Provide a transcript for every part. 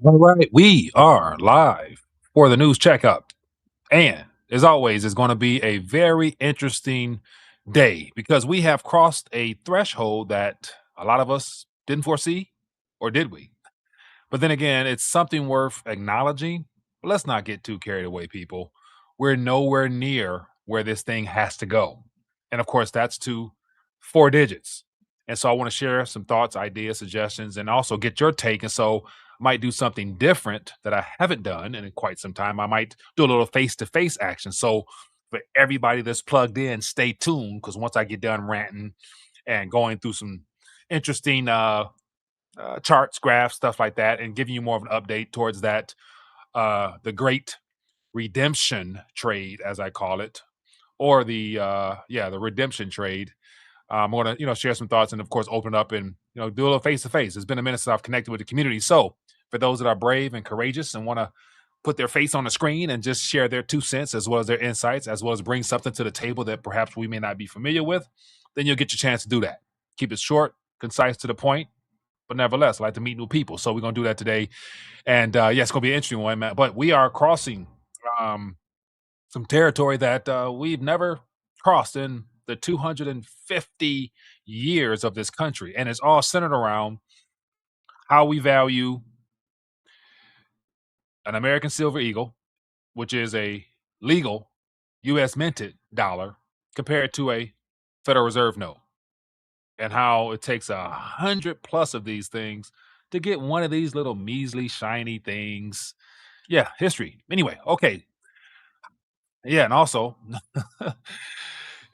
All right, we are live for the news checkup. And as always, it's going to be a very interesting day because we have crossed a threshold that a lot of us didn't foresee, or did we? But then again, it's something worth acknowledging. But let's not get too carried away, people. We're nowhere near where this thing has to go. And of course, that's to four digits. And so I want to share some thoughts, ideas, suggestions, and also get your take. And so I might do something different that I haven't done in quite some time. I might do a little face to face action. So for everybody that's plugged in, stay tuned because once I get done ranting and going through some interesting charts, graphs, stuff like that, and giving you more of an update towards that the great redemption trade, as I call it, or the redemption trade. I'm going to share some thoughts and of course open up and do a little face to face. It's been a minute since I've connected with the community. So for those that are brave and courageous and want to put their face on the screen and just share their 2 cents as well as their insights, as well as bring something to the table that perhaps we may not be familiar with, then you'll get your chance to do that. Keep it short, concise, to the point, but nevertheless, I like to meet new people. So we're gonna do that today, and yeah, it's gonna be an interesting one, man. But we are crossing um, some territory that we've never crossed in the 250 years of this country, and it's all centered around how we value an American silver eagle, which is a legal U.S. minted dollar, compared to a Federal Reserve note, and how it takes 100 plus of these things to get one of these little measly shiny things. Yeah, history. Anyway, okay. Yeah, and also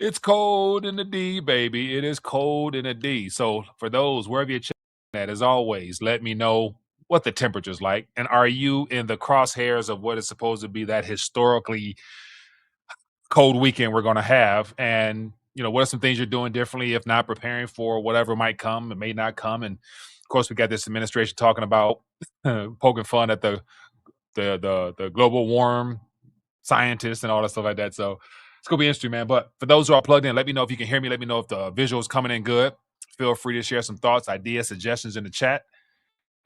it's cold in the D, baby. It is cold in the D. So for those wherever you're checking at, as always, let me know what the temperature's like. And are you in the crosshairs of what is supposed to be that historically cold weekend we're gonna have? And what are some things you're doing differently, if not preparing for whatever might come, it may not come. And of course, we got this administration talking about poking fun at the global warm scientists and all that stuff like that. So it's gonna be interesting, man. But for those who are plugged in, let me know if you can hear me. Let me know if the visuals coming in good. Feel free to share some thoughts, ideas, suggestions in the chat.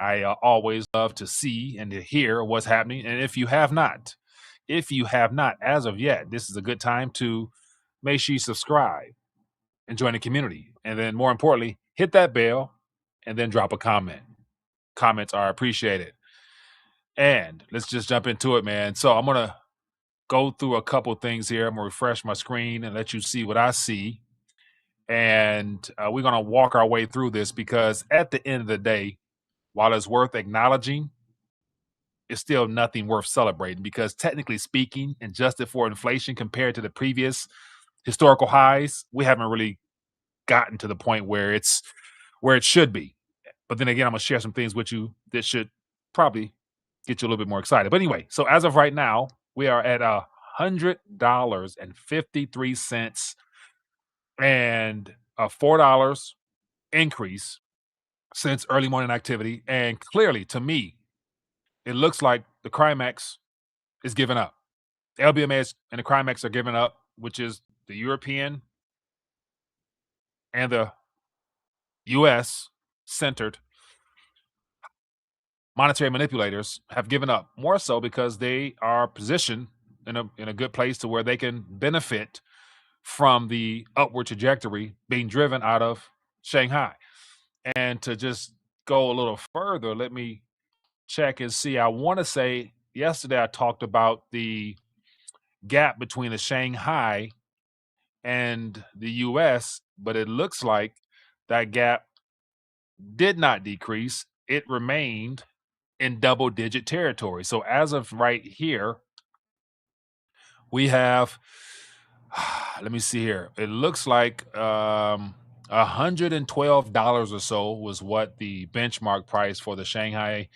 I always love to see and to hear what's happening. And if you have not, as of yet, this is a good time to make sure you subscribe and join the community. And then more importantly, hit that bell and then drop a comment. Comments are appreciated. And let's just jump into it, man. So I'm gonna go through a couple things here. I'm gonna refresh my screen and let you see what I see. And we're gonna walk our way through this because at the end of the day, while it's worth acknowledging, it's still nothing worth celebrating because technically speaking, adjusted for inflation compared to the previous historical highs, we haven't really gotten to the point where it's where it should be. But then again, I'm gonna share some things with you that should probably get you a little bit more excited. But anyway, so as of right now, we are at $100.53 and a $4 increase since early morning activity. And clearly, to me, it looks like the COMEX is giving up. LBMA and the COMEX are giving up, which is the European and the US centered monetary manipulators have given up, more so because they are positioned in a good place to where they can benefit from the upward trajectory being driven out of Shanghai. And to just go a little further, let me check and see. I want to say yesterday I talked about the gap between the Shanghai and the US, but it looks like that gap did not decrease. It remained in double digit territory. So as of right here, we have let me see here. It looks like $112 or so was what the benchmark price for the Shanghai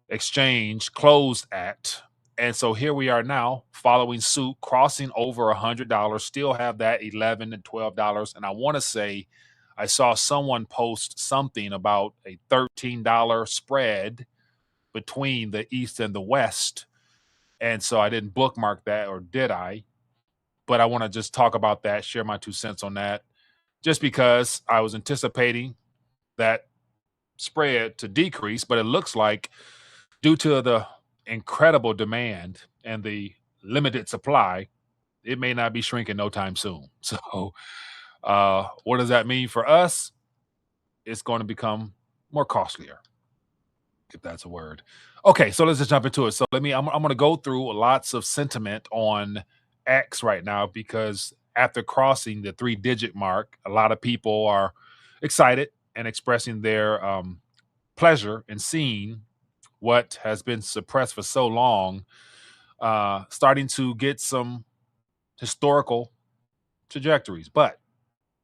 exchange closed at. And so here we are now following suit, crossing over $100, still have that $11 and $12. And I want to say I saw someone post something about a $13 spread between the East and the West. And so I didn't bookmark that, or did I? But I want to just talk about that, share my 2 cents on that, just because I was anticipating that spread to decrease, but it looks like due to the incredible demand and the limited supply, it may not be shrinking no time soon. So, what does that mean for us? It's going to become more costlier, if that's a word. Okay, so let's just jump into it. So I'm going to go through lots of sentiment on X right now because after crossing the three-digit mark, a lot of people are excited and expressing their pleasure in seeing what has been suppressed for so long, starting to get some historical trajectories. But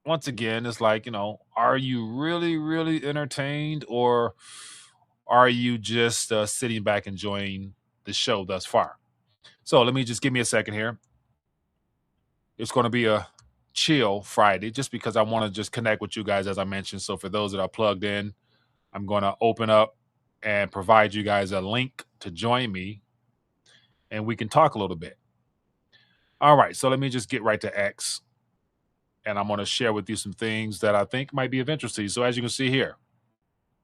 once again, it's like, are you really, really entertained, or are you just sitting back enjoying the show thus far? So let me just give me a second here. It's going to be a chill Friday just because I want to just connect with you guys, as I mentioned. So for those that are plugged in, I'm going to open up and provide you guys a link to join me and we can talk a little bit. All right. So let me just get right to X, and I'm going to share with you some things that I think might be of interest to you. So as you can see here,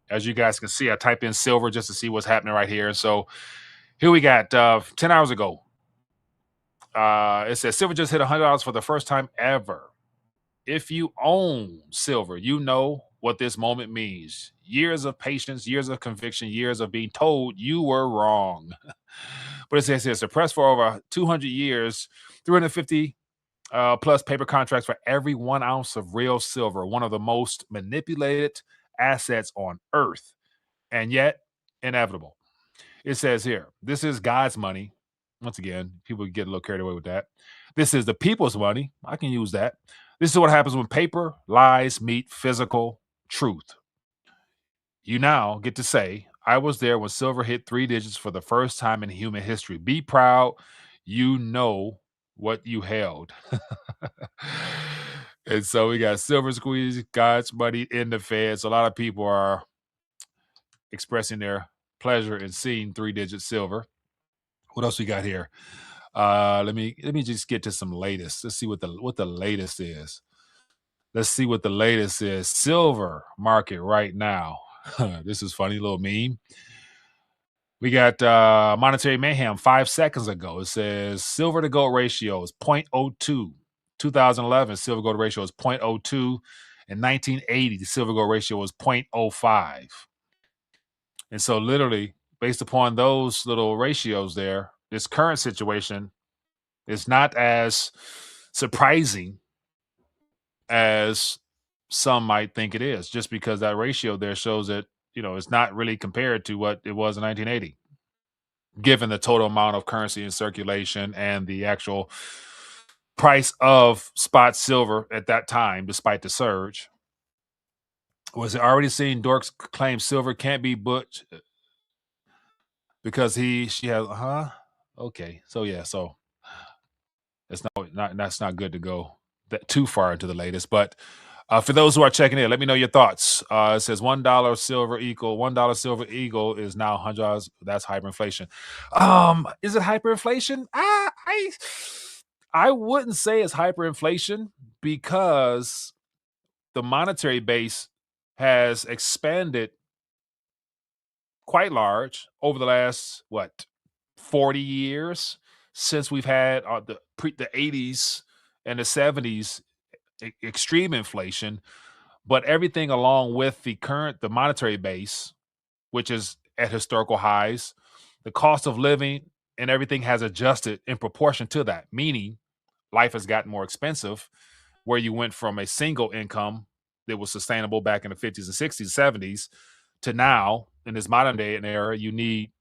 as you guys can see, I typed in silver just to see what's happening right here. So here we got 10 hours ago. It says silver just hit $100 for the first time ever. If you own silver, you know what this moment means. Years of patience, years of conviction, years of being told you were wrong. But it says here, suppressed for over 200 years, 350 plus paper contracts for every 1 ounce of real silver, one of the most manipulated assets on earth, and yet inevitable. It says here, this is God's money. Once again, people get a little carried away with that. This is the people's money. I can use that. This is what happens when paper lies meet physical truth. You now get to say, I was there when silver hit three digits for the first time in human history. Be proud. You know what you held. And so we got silver squeeze, God's money in the Fed. So a lot of people are expressing their pleasure in seeing three-digit silver. What else we got here? Let me just get to some latest. Let's see what the latest is. Let's see what the latest is. Silver market right now. This is funny little meme. We got monetary mayhem 5 seconds ago. It says silver to gold ratio is 0.02. 2011 silver gold ratio is 0.02. In 1980, the silver gold ratio was 0.05. And so, literally, based upon those little ratios there, this current situation is not as surprising as some might think it is, just because that ratio there shows that, it's not really compared to what it was in 1980, given the total amount of currency in circulation and the actual price of spot silver at that time, despite the surge. Was it already seen dorks claim silver can't be butch because she has, okay. So yeah, so it's that's not good to go that too far into the latest. But for those who are checking in, let me know your thoughts. It says $1 silver eagle is now $100. That's hyperinflation. Is it hyperinflation? I wouldn't say it's hyperinflation because the monetary base has expanded quite large over the last 40 years, since we've had the 80s and the 70s extreme inflation. But everything along with the monetary base, which is at historical highs, the cost of living and everything has adjusted in proportion to that, meaning life has gotten more expensive, where you went from a single income that was sustainable back in the 50s and 60s, 70s, to now in this modern day and era, you need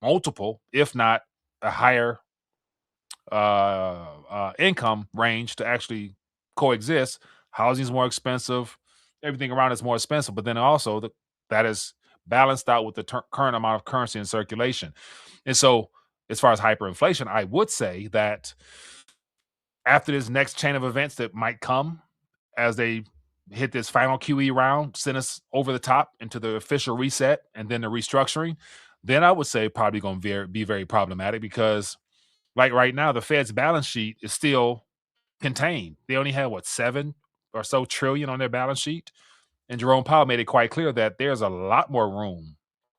multiple, if not a higher income range to actually coexist. Housing is more expensive. Everything around is more expensive. But then also that is balanced out with the current amount of currency in circulation. And so, as far as hyperinflation, I would say that after this next chain of events that might come as they hit this final QE round, send us over the top into the official reset and then the restructuring, then I would say probably going to be very problematic because, like right now, the Fed's balance sheet is still contained. They only have 7 or so trillion on their balance sheet, and Jerome Powell made it quite clear that there's a lot more room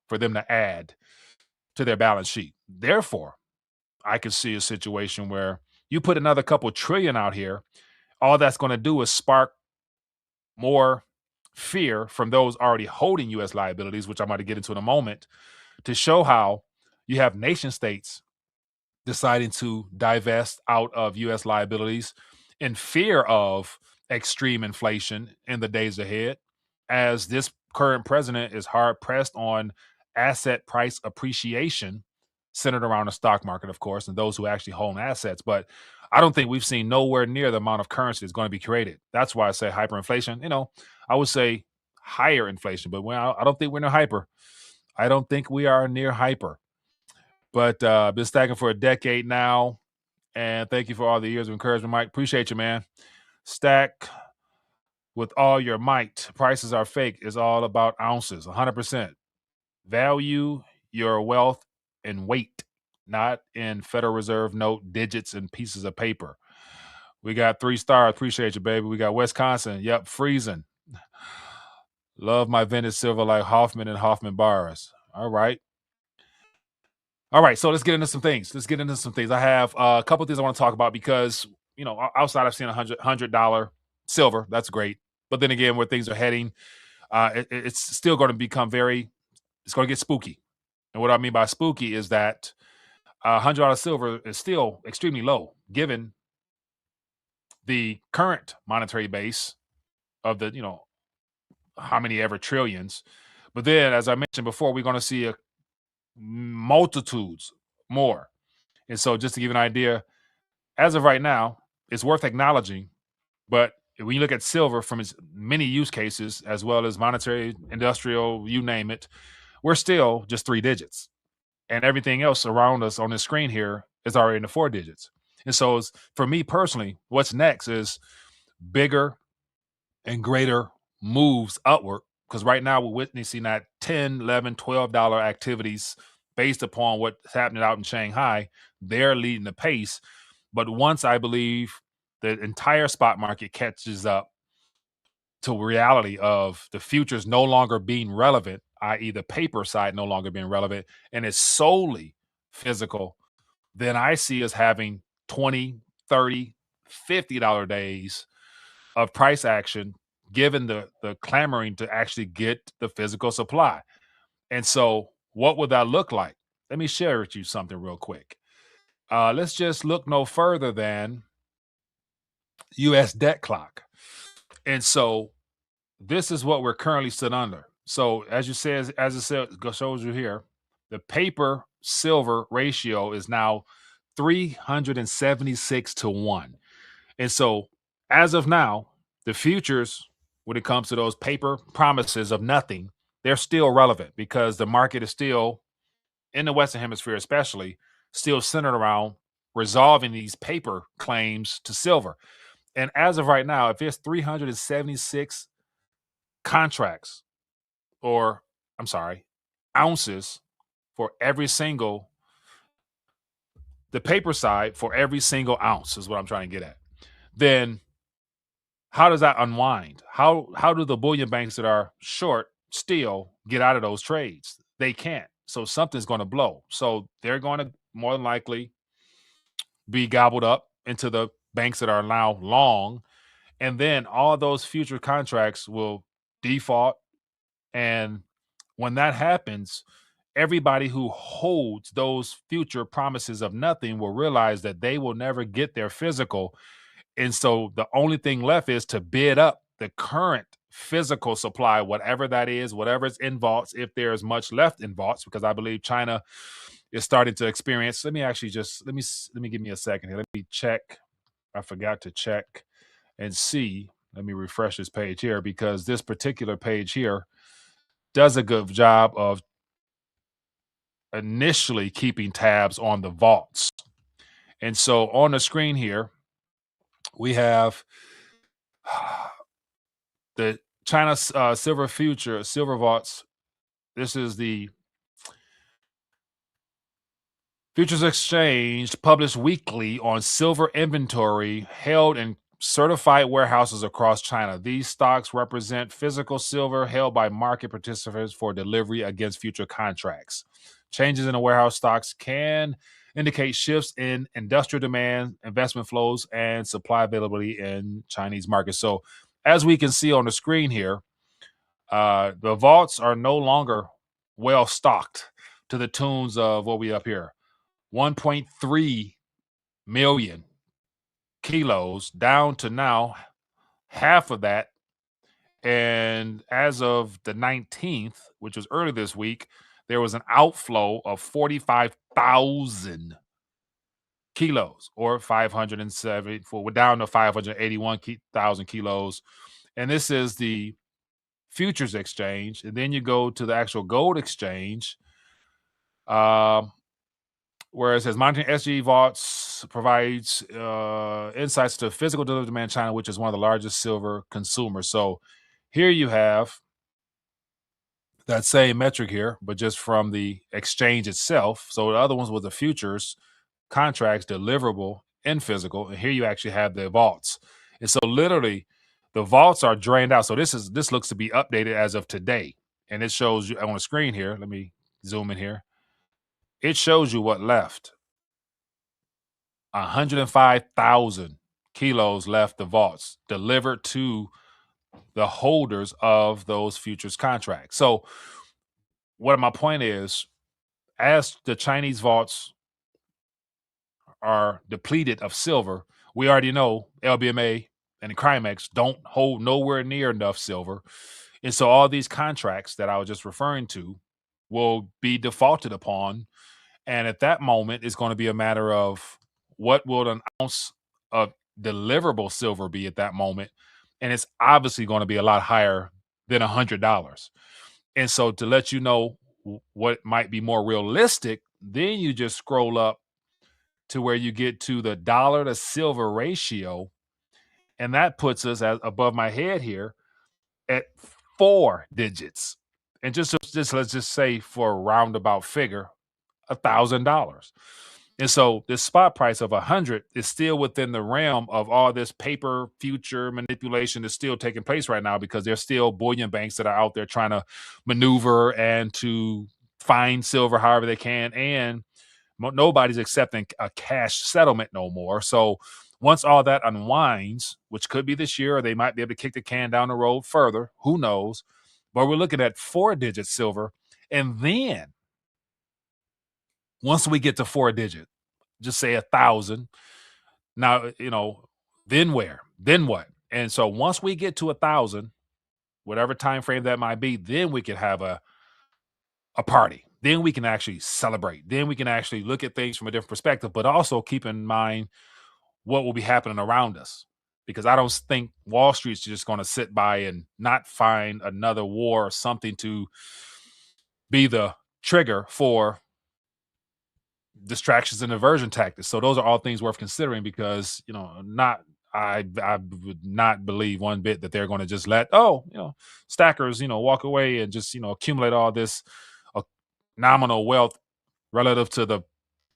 for them to add. to their balance sheet. Therefore, I could see a situation where you put another couple trillion out here, all that's going to do is spark more fear from those already holding US liabilities, which I'm about to get into in a moment, to show how you have nation states deciding to divest out of US liabilities in fear of extreme inflation in the days ahead, as this current president is hard pressed on asset price appreciation centered around the stock market, of course, and those who actually hold assets. But I don't think we've seen nowhere near the amount of currency that's going to be created. That's why I say hyperinflation. I would say higher inflation, but I don't think we're near hyper. I don't think we are near hyper. But been stacking for a decade now, and thank you for all the years of encouragement, Mike. Appreciate you, man. Stack with all your might. Prices are fake. It's all about ounces, 100%. Value your wealth in weight, not in Federal Reserve note digits and pieces of paper. We got 3 stars. Appreciate you, baby. We got Wisconsin. Yep, freezing. Love my vintage silver like Hoffman and Hoffman bars. All right. All right, so let's get into some things. I have a couple of things I want to talk about because outside I've seen $100 silver. That's great, but then again, where things are heading, it's still going to become it's going to get spooky. And what I mean by spooky is that $100 silver is still extremely low, given the current monetary base of the how many ever trillions. But then, as I mentioned before, we're going to see multitudes more. And so just to give you an idea, as of right now, it's worth acknowledging, but when you look at silver from its many use cases, as well as monetary, industrial, you name it, we're still just 3 digits. And everything else around us on this screen here is already in the 4 digits. And so for me personally, what's next is bigger and greater moves upward, because right now we're witnessing that $10, $11, $12 activities based upon what's happening out in Shanghai. They're leading the pace. But once I believe the entire spot market catches up to reality of the futures no longer being relevant, i.e. the paper side no longer being relevant, and it's solely physical, then I see us having 20, 30, $50 days of price action, given the clamoring to actually get the physical supply. And so what would that look like? Let me share with you something real quick. Let's just look no further than US debt clock. And so this is what we're currently stood under. So as it shows you here, the paper silver ratio is now 376 to 1. And so as of now, the futures, when it comes to those paper promises of nothing, they're still relevant because the market is still, in the Western Hemisphere especially, still centered around resolving these paper claims to silver. And as of right now, if there's 376 contracts, or I'm sorry, ounces for every single, the paper side for every single ounce is what I'm trying to get at, then how does that unwind? How do the bullion banks that are short still get out of those trades? They can't. So something's going to blow. So they're going to more than likely be gobbled up into the banks that are now long. And then all those future contracts will default. And when that happens, everybody who holds those future promises of nothing will realize that they will never get their physical. And so the only thing left is to bid up the current physical supply, whatever that is, whatever's in vaults, if there's much left in vaults, because I believe China is starting to experience. Let me give me a second here. Let me check. I forgot to check and see. Let me refresh this page here, because this particular page here does a good job of initially keeping tabs on the vaults. And so on the screen here, we have the China silver vaults. This is the futures exchange published weekly on silver inventory held in certified warehouses across China. These stocks represent physical silver held by market participants for delivery against future contracts. Changes in the warehouse stocks can indicate shifts in industrial demand, investment flows, and supply availability in Chinese markets. So, as we can see on the screen here, the vaults are no longer well stocked to the tunes of what we up here 1.3 million kilos, down to now half of that. And as of the 19th, which was early this week, there was an outflow of 45,000 kilos, or 574. We're down to 581,000 kilos. And this is the futures exchange. And then you go to the actual gold exchange, um, where it says monitoring SG vaults provides insights to physical delivery demand in China, which is one of the largest silver consumers. So here you have that same metric here, but just from the exchange itself. So the other ones was the futures contracts deliverable in physical, and here you actually have the vaults. And so literally the vaults are drained out. So this looks to be updated as of today. And it shows you on the screen here. Let me zoom in here. It shows you what left. 105,000 kilos left the vaults delivered to the holders of those futures contracts. So what my point is, as the Chinese vaults are depleted of silver, we already know LBMA and the COMEX don't hold nowhere near enough silver. And so all these contracts that I was just referring to will be defaulted upon. And at that moment, it's going to be a matter of what will an ounce of deliverable silver be at that moment. And it's obviously going to be a lot higher than $100. And so to let you know what might be more realistic, then you just scroll up to where you get to the dollar to silver ratio. And that puts us at above my head here at 4 digits. And just let's just say, for a roundabout figure, $1,000. And so this spot price of 100 is still within the realm of all this paper future manipulation that's still taking place right now, because there's still bullion banks that are out there trying to maneuver and to find silver however they can. And nobody's accepting a cash settlement no more. So once all that unwinds, which could be this year, or they might be able to kick the can down the road further, who knows? But we're looking at 4-digit silver. And then once we get to 4 digit, just say 1,000. Now, then where? Then what? And so once we get to 1,000, whatever time frame that might be, then we can have a party. Then we can actually celebrate. Then we can actually look at things from a different perspective, but also keep in mind what will be happening around us. Because I don't think Wall Street's just going to sit by and not find another war or something to be the trigger for distractions and diversion tactics. So those are all things worth considering, because I would not believe one bit that they're going to just let stackers walk away and just accumulate all this nominal wealth relative to the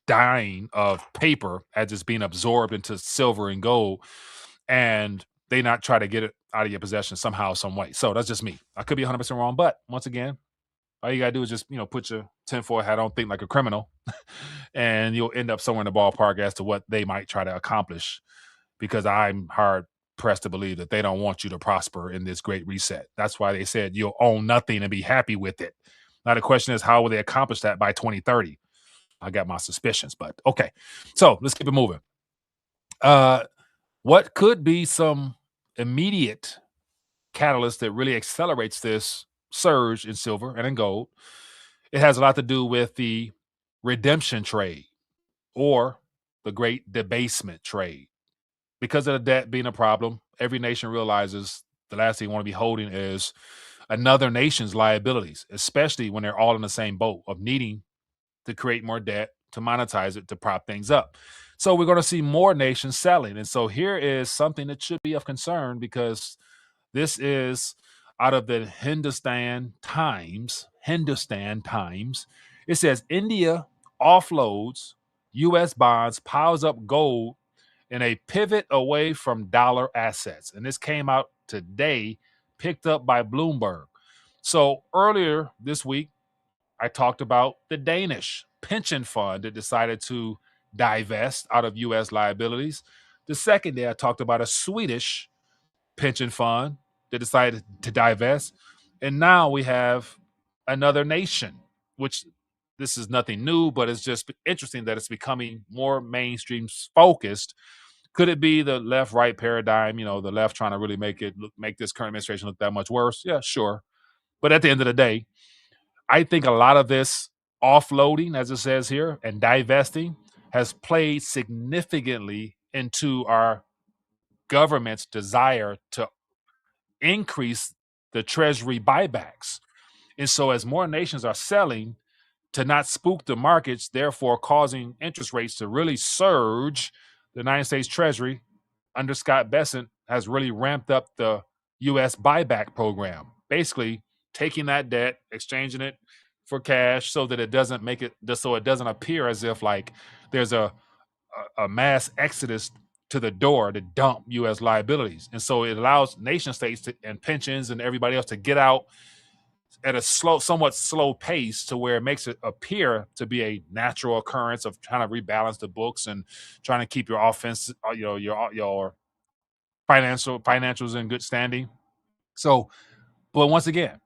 dying of paper as it's being absorbed into silver and gold, and they not try to get it out of your possession somehow, some way. So that's just me. I could be 100% wrong, but once again, all you gotta do is just put your tinfoil hat on, think like a criminal, and you'll end up somewhere in the ballpark as to what they might try to accomplish. Because I'm hard pressed to believe that they don't want you to prosper in this great reset. That's why they said you'll own nothing and be happy with it. Now the question is, how will they accomplish that by 2030? I got my suspicions, but okay. So let's keep it moving. What could be some immediate catalyst that really accelerates this surge in silver and in gold? It has a lot to do with the redemption trade, or the great debasement trade. Because of the debt being a problem, every nation realizes the last thing you want to be holding is another nation's liabilities, especially when they're all in the same boat of needing to create more debt, to monetize it, to prop things up. So we're going to see more nations selling. And so here is something that should be of concern, because this is out of the Hindustan Times. It says India offloads U.S. bonds, piles up gold in a pivot away from dollar assets. And this came out today, picked up by Bloomberg. So earlier this week, I talked about the Danish pension fund that decided to divest out of US liabilities. The second day, I talked about a Swedish pension fund that decided to divest. And now we have another nation, which this is nothing new, but it's just interesting that it's becoming more mainstream focused. Could it be the left right paradigm? The left trying to really make this current administration look that much worse? Yeah, sure. But at the end of the day, I think a lot of this offloading, as it says here, and divesting has played significantly into our government's desire to increase the treasury buybacks. And so as more nations are selling to not spook the markets, therefore causing interest rates to really surge, the United States Treasury under Scott Bessent has really ramped up the US buyback program, basically taking that debt, exchanging it for cash so that it doesn't make it just so it doesn't appear as if like there's a mass exodus to the door to dump US liabilities. And so it allows nation states and pensions and everybody else to get out at a somewhat slow pace to where it makes it appear to be a natural occurrence of trying to rebalance the books and trying to keep your offense, your financials in good standing. So, but once again,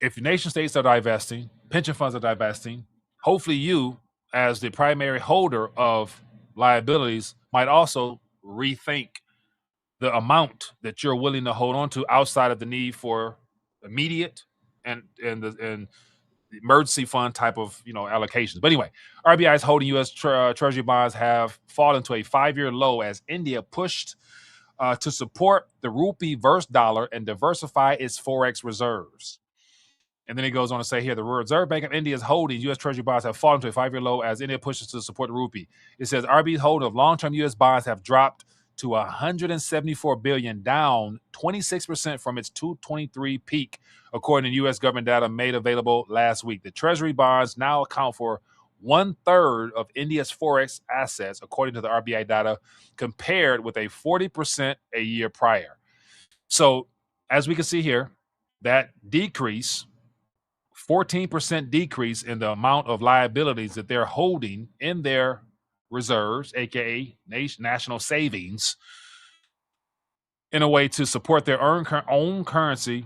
if nation states are divesting, pension funds are divesting, hopefully you, as the primary holder of liabilities, might also rethink the amount that you're willing to hold on to outside of the need for immediate and emergency fund type of allocations. But anyway, RBI's holding U.S. Treasury bonds have fallen to a 5-year low as India pushed to support the rupee versus dollar and diversify its forex reserves. And then it goes on to say here, the Reserve Bank of India's holdings, U.S. Treasury bonds, have fallen to a 5-year low as India pushes to support the rupee. It says RB's holding of long-term U.S. bonds have dropped to $174 billion, down 26% from its 223 peak, according to U.S. government data made available last week. The Treasury bonds now account for 1/3 of India's forex assets, according to the RBI data, compared with a 40% a year prior. So, as we can see here, that decrease, 14% decrease in the amount of liabilities that they're holding in their reserves, aka national savings, in a way to support their own currency,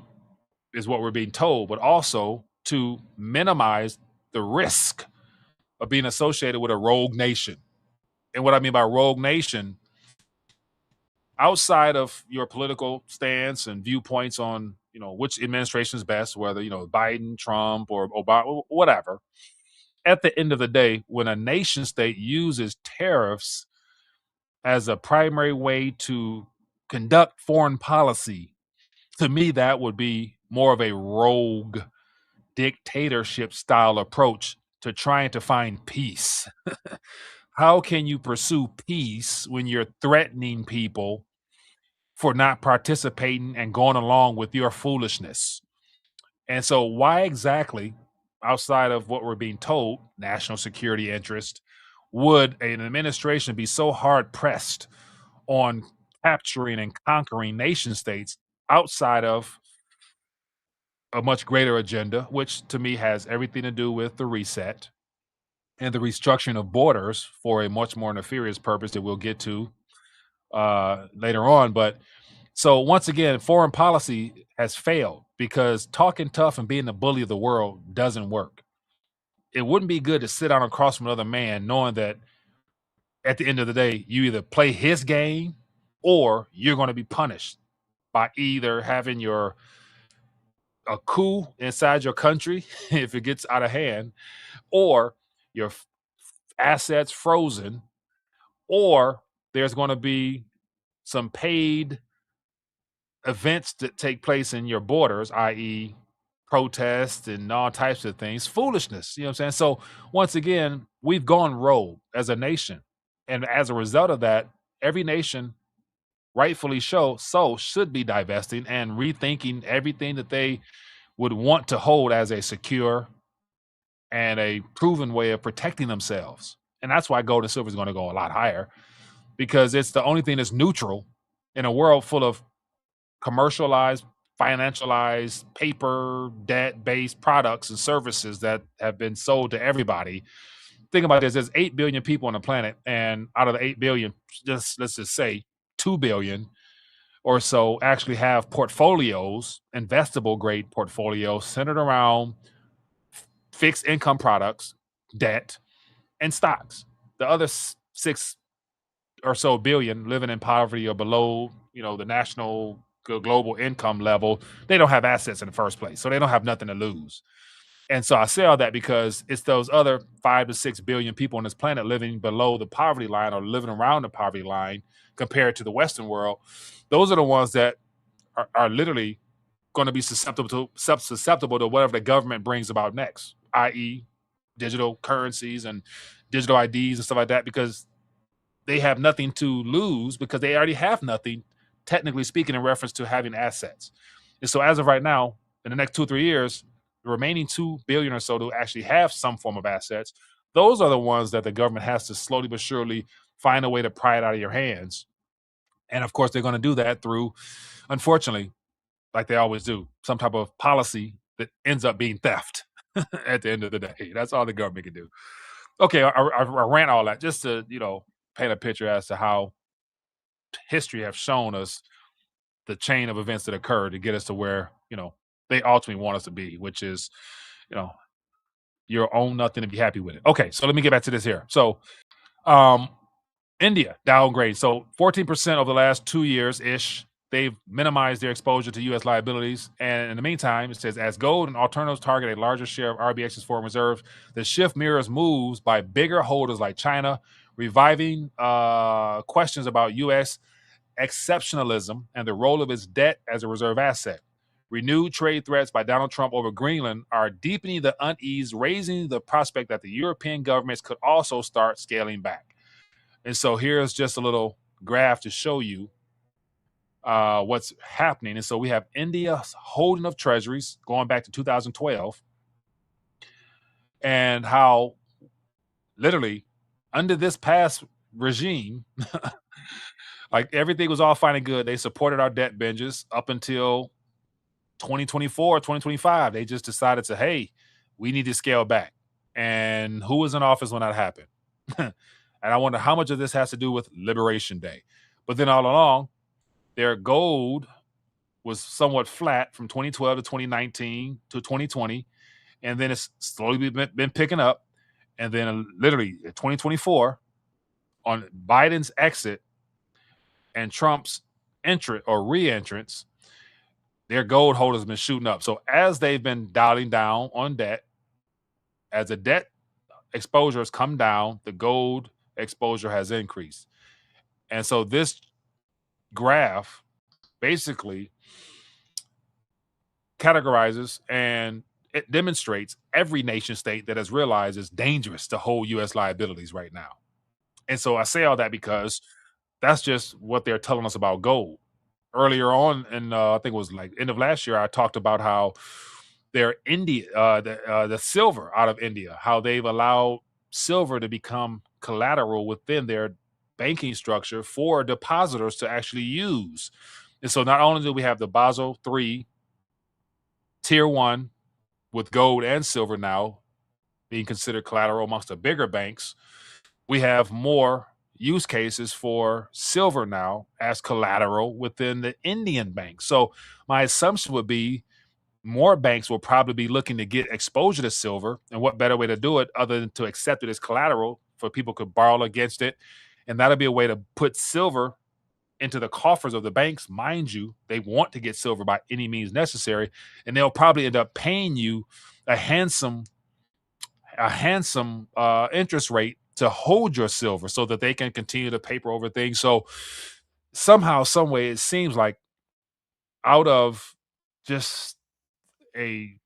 is what we're being told, but also to minimize the risk of being associated with a rogue nation. And what I mean by rogue nation, outside of your political stance and viewpoints on which administration is best, whether Biden, Trump, or Obama, whatever, at the end of the day, when a nation state uses tariffs as a primary way to conduct foreign policy, to me, that would be more of a rogue dictatorship style approach to trying to find peace. How can you pursue peace when you're threatening people for not participating and going along with your foolishness? And so, why exactly, outside of what we're being told, national security interest, would an administration be so hard pressed on capturing and conquering nation states outside of a much greater agenda, which to me has everything to do with the reset and the restructuring of borders for a much more nefarious purpose that we'll get to later on. But so once again, foreign policy has failed because talking tough and being the bully of the world doesn't work. It wouldn't be good to sit down across from another man knowing that at the end of the day, you either play his game or you're going to be punished by either having a coup inside your country if it gets out of hand, or your assets frozen, or there's going to be some paid events that take place in your borders, i.e., protests and all types of things, foolishness. You know what I'm saying? So once again, we've gone rogue as a nation, and as a result of that, every nation, rightfully so should be divesting and rethinking everything that they would want to hold as a secure and a proven way of protecting themselves. And that's why gold and silver is going to go a lot higher. because it's the only thing that's neutral in a world full of commercialized, financialized, paper, debt-based products and services that have been sold to everybody. Think about this: there's 8 billion people on the planet, and out of the 8 billion, just let's just say 2 billion or so actually have portfolios, investable grade portfolios centered around fixed income products, debt, and stocks. The other 6 or so billion living in poverty or below, the national global income level, they don't have assets in the first place, so they don't have nothing to lose. And so I say all that because it's those other 5 to 6 billion people on this planet living below the poverty line or living around the poverty line compared to the Western world. Those are the ones that are literally going to be susceptible to whatever the government brings about next, i.e., digital currencies and digital IDs and stuff like that, because they have nothing to lose because they already have nothing, technically speaking, in reference to having assets. And so, as of right now, in the next 2 or 3 years, the remaining 2 billion or so to actually have some form of assets, those are the ones that the government has to slowly but surely find a way to pry it out of your hands. And of course, they're going to do that through, unfortunately, like they always do, some type of policy that ends up being theft at the end of the day. That's all the government can do. Okay, I ran all that just to paint a picture as to how history have shown us the chain of events that occurred to get us to where they ultimately want us to be, which is you know your own nothing to be happy with it. Okay, so let me get back to this here. So um India downgrade. So 14% over the last 2 years ish. They've minimized their exposure to U.S. liabilities. And in the meantime, it says as gold and alternatives target a larger share of RBX's foreign reserve, the shift mirrors moves by bigger holders like China, reviving questions about U.S. exceptionalism and the role of its debt as a reserve asset. Renewed trade threats by Donald Trump over Greenland are deepening the unease, raising the prospect that the European governments could also start scaling back. And so here's just a little graph to show you what's happening. And so we have India's holding of treasuries going back to 2012 and how literally under this past regime, like everything was all fine and good. They supported our debt binges up until 2024, 2025. They just decided to, hey, we need to scale back. And who was in office when that happened? And I wonder how much of this has to do with Liberation Day. But then all along, their gold was somewhat flat from 2012 to 2019 to 2020, and then it's slowly been picking up. And then literally 2024, on Biden's exit and Trump's entrant or re-entrance, their gold holders have been shooting up. So as they've been dialing down on debt, as the debt exposure has come down, the gold exposure has increased. And so this graph basically categorizes and it demonstrates every nation state that has realized it's dangerous to hold U.S. liabilities right now. And so I say all that because that's just what they're telling us about gold. Earlier on, and I think it was like end of last year, I talked about how their India, the silver out of India, how they've allowed silver to become collateral within their banking structure for depositors to actually use. And so not only do we have the Basel III tier one with gold and silver now being considered collateral amongst the bigger banks, we have more use cases for silver now as collateral within the Indian banks. So my assumption would be more banks will probably be looking to get exposure to silver. And what better way to do it other than to accept it as collateral for people could borrow against it. And that'll be a way to put silver into the coffers of the banks. Mind you, they want to get silver by any means necessary. And they'll probably end up paying you a handsome interest rate to hold your silver so that they can continue to paper over things. So somehow, some way, it seems like out of just a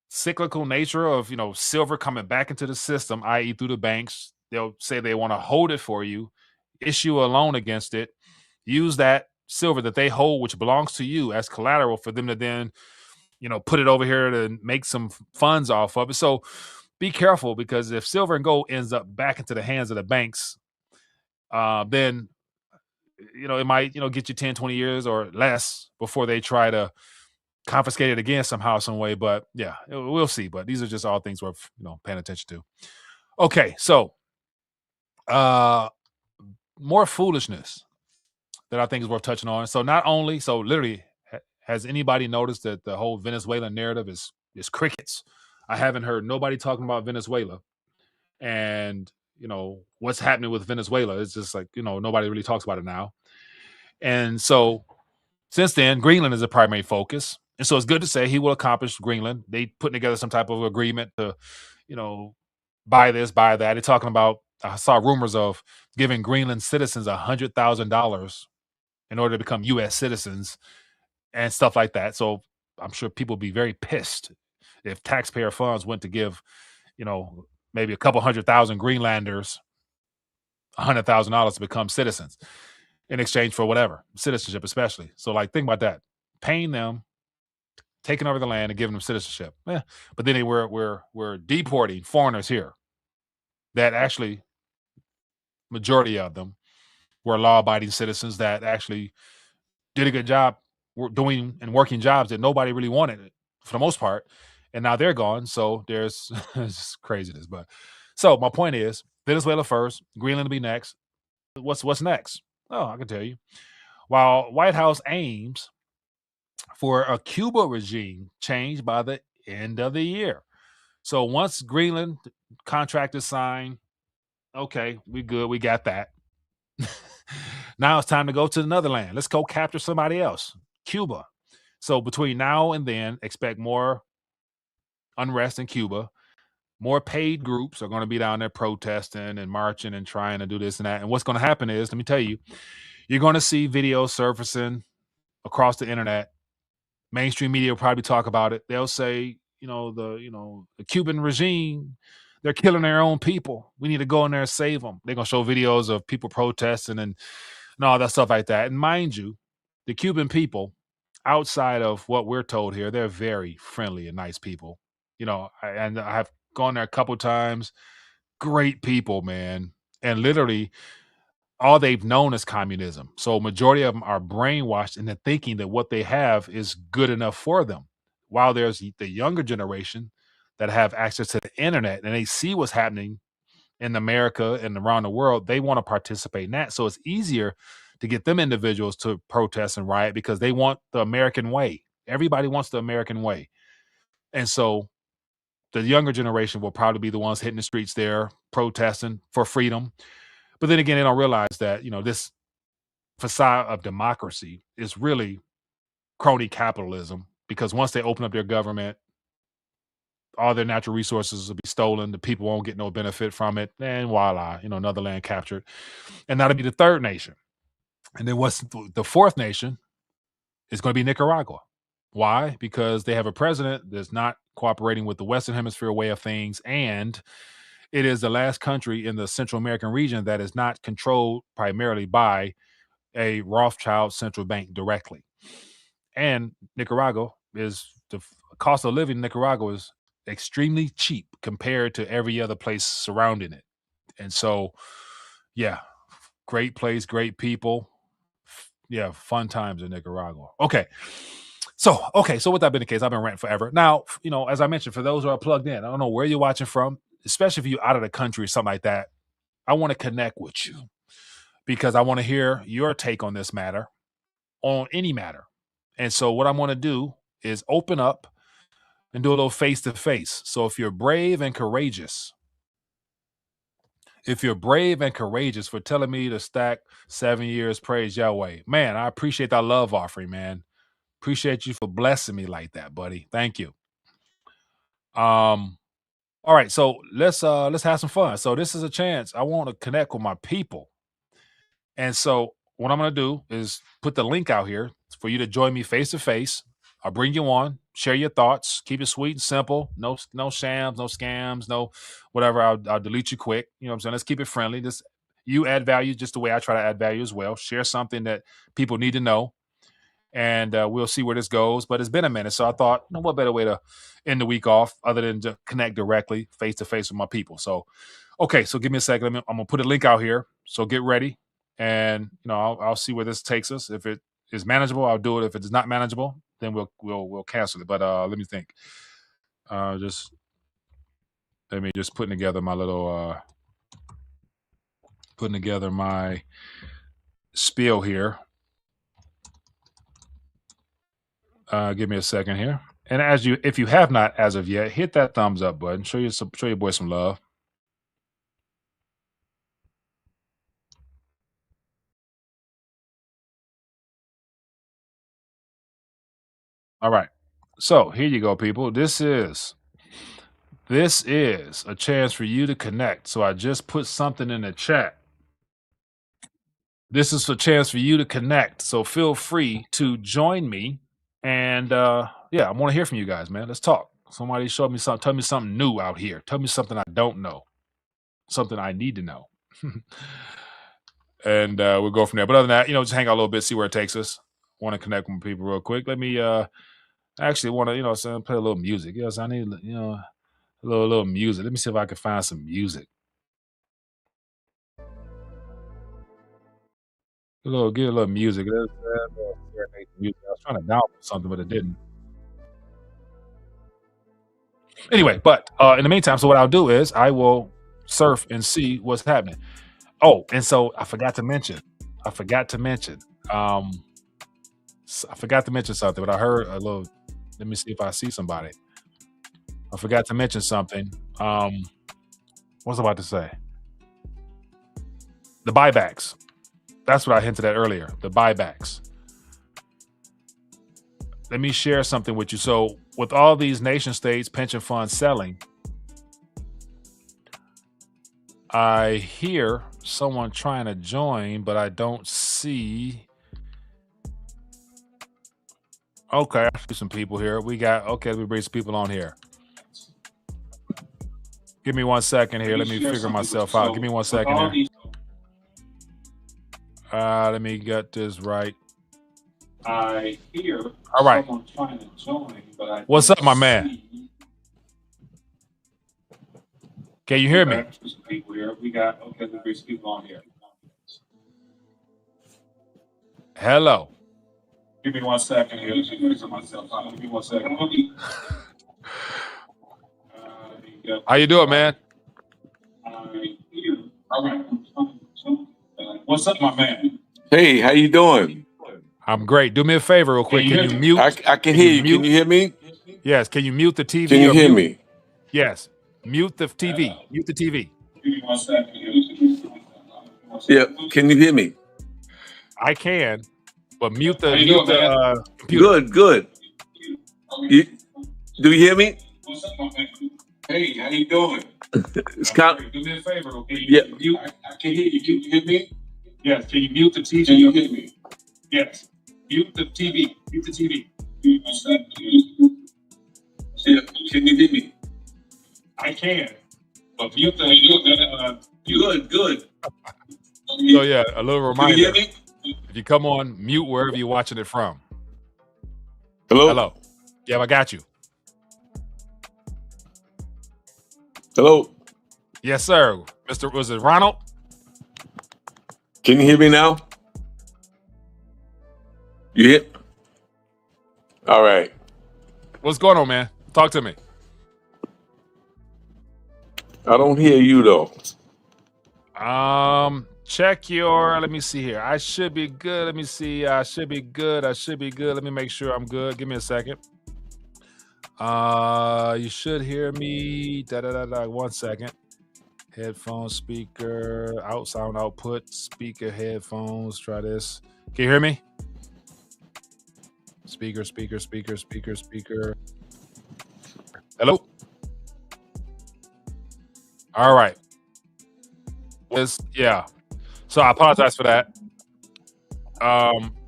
cyclical nature of silver coming back into the system, i.e., through the banks, they'll say they want to hold it for you, issue a loan against it, use that silver that they hold, which belongs to you, as collateral for them to then put it over here to make some funds off of it. So be careful, because if silver and gold ends up back into the hands of the banks, then it might, get you 10, 20 years or less before they try to confiscate it again somehow, some way. But yeah, we'll see. But these are just all things worth, paying attention to. Okay, so uh more foolishness that I think is worth touching on. So not only, so literally, has anybody noticed that the whole Venezuela narrative is crickets? I haven't heard nobody talking about Venezuela and what's happening with Venezuela. It's just like nobody really talks about it now. And so since then, Greenland is a primary focus, and so it's good to say he will accomplish Greenland. They putting together some type of agreement to, you know, buy this, buy that. They're talking about. I saw rumors of giving Greenland citizens $100,000 in order to become U.S. citizens and stuff like that. So I'm sure people would be very pissed if taxpayer funds went to give, you know, maybe a couple 100,000 Greenlanders $100,000 to become citizens in exchange for whatever citizenship, especially. So, like, think about that: paying them, taking over the land, and giving them citizenship. But then we're deporting foreigners here that actually majority of them were law-abiding citizens that actually did a good job doing and working jobs that nobody really wanted for the most part, and now they're gone. So there's it's craziness. But so my point is, Venezuela first, Greenland will be next. What's next? Oh, I can tell you. While White House aims for a Cuba regime change by the end of the year. So once Greenland contract is signed, okay, we good, we got that. Now it's time to go to another land. Let's go capture somebody else, Cuba. So between now and then, expect more unrest in Cuba. More paid groups are going to be down there protesting and marching and trying to do this and that. And what's going to happen is, let me tell you, you're going to see videos surfacing across the internet. Mainstream media will probably talk about it. They'll say, the Cuban regime, they're killing their own people. We need to go in there and save them. They're gonna show videos of people protesting and all that stuff like that. And mind you, the Cuban people, outside of what we're told here, they're very friendly and nice people. And I have gone there a couple times. Great people, man. And literally, all they've known is communism. So majority of them are brainwashed into thinking that what they have is good enough for them. While there's the younger generation that have access to the internet and they see what's happening in America and around the world, they want to participate in that. So it's easier to get them individuals to protest and riot because they want the American way. Everybody wants the American way. And so the younger generation will probably be the ones hitting the streets there protesting for freedom. But then again, they don't realize that, this facade of democracy is really crony capitalism because once they open up their government, all their natural resources will be stolen. The people won't get no benefit from it. And voila, another land captured. And that'll be the third nation. And then what's the fourth nation is going to be Nicaragua. Why? Because they have a president that's not cooperating with the Western Hemisphere way of things. And it is the last country in the Central American region that is not controlled primarily by a Rothschild central bank directly. And Nicaragua is the cost of living in Nicaragua is extremely cheap compared to every other place surrounding it. And so, yeah, great place, great people. Yeah, fun times in Nicaragua. So with that being the case, I've been ranting forever. Now, as I mentioned, for those who are plugged in, I don't know where you're watching from, especially if you're out of the country or something like that. I want to connect with you because I want to hear your take on this matter, on any matter. And so what I'm going to do is open up and do a little face to face. So if you're brave and courageous, for telling me to stack 7 years, praise Yahweh, man, I appreciate that love offering, man. Appreciate you for blessing me like that, buddy. Thank you. All right, so let's have some fun. So this is a chance. I want to connect with my people. And so what I'm going to do is put the link out here for you to join me face to face. I'll bring you on, share your thoughts, keep it sweet and simple. No shams, no scams, no whatever. I'll delete you quick. You know what I'm saying? Let's keep it friendly. Just you add value just the way I try to add value as well. Share something that people need to know. And we'll see where this goes. But it's been a minute. So I thought, what better way to end the week off other than to connect directly face to face with my people. So, okay, so give me a second. I'm going to put a link out here. So get ready. and I'll see where this takes us. If it is manageable, I'll do it. If it is not manageable, then we'll cancel it. But let me think. Just let me just putting together my little putting together my spiel here. Give me a second here. And if you have not as of yet, hit that thumbs up button. Show your boy some love. All right. So here you go, people. This is a chance for you to connect. So I just put something in the chat. This is a chance for you to connect. So feel free to join me. And yeah, I want to hear from you guys, man. Let's talk. Somebody show me something. Tell me something new out here. Tell me something I don't know. Something I need to know. And we'll go from there. But other than that, just hang out a little bit, see where it takes us. Want to connect with people real quick. Let me actually want to, play a little music. Yes, I need, a little music. Let me see if I can find some music. Get a little music. I was trying to download something, but it didn't. Anyway, but in the meantime, so what I'll do is I will surf and see what's happening. Oh, and so I forgot to mention. I forgot to mention something, but I heard a little. Let me see if I see somebody. I forgot to mention something. What was I about to say? The buybacks. That's what I hinted at earlier. The buybacks. Let me share something with you. So, with all these nation states pension funds selling, I hear someone trying to join, but I don't see. Okay, I see some people here. Let me bring some people on here. Give me 1 second here. Let me figure myself out. Give me 1 second here. Let me get this right. I hear all right. Someone trying to join, but I What's up, my man? Can you hear me? Some people here. We got there's people on here. Hello. Give me 1 second here. Let me figure myself out. Give me 1 second. How you doing, man? All right. What's up, my man? Hey, how you doing? I'm great. Do me a favor real quick. Can you mute? I can hear you. Can you hear me? Yes. Can you mute the TV? Can you hear me? Yes. Mute the TV. Mute the TV. Yeah. Can you hear me? I can, but mute the computer. Good. Do you hear me? Hey, how you doing? It's kind of, do me a favor, okay? Yeah. I can hear you. Can you hear me? Yes. Can you mute the TV? Can you hear me? Yes. Mute the TV. Mute the TV. Yeah. Can you hear me? I can, but mute the Good. So yeah, a little reminder. Can you hear me? If you come on, mute wherever you're watching it from. Hello. Yeah, I got you. Hello. Yes, sir. Was it Ronald? Can you hear me now? You hear? All right. What's going on, man? Talk to me. I don't hear you though. Check your. Let me see here. I should be good. Let me see. I should be good. Let me make sure I'm good. Give me a second. You should hear me. 1 second. Headphone, speaker, sound output, speaker, headphones. Try this. Can you hear me? Speaker. Hello. All right. Yeah. So I apologize for that.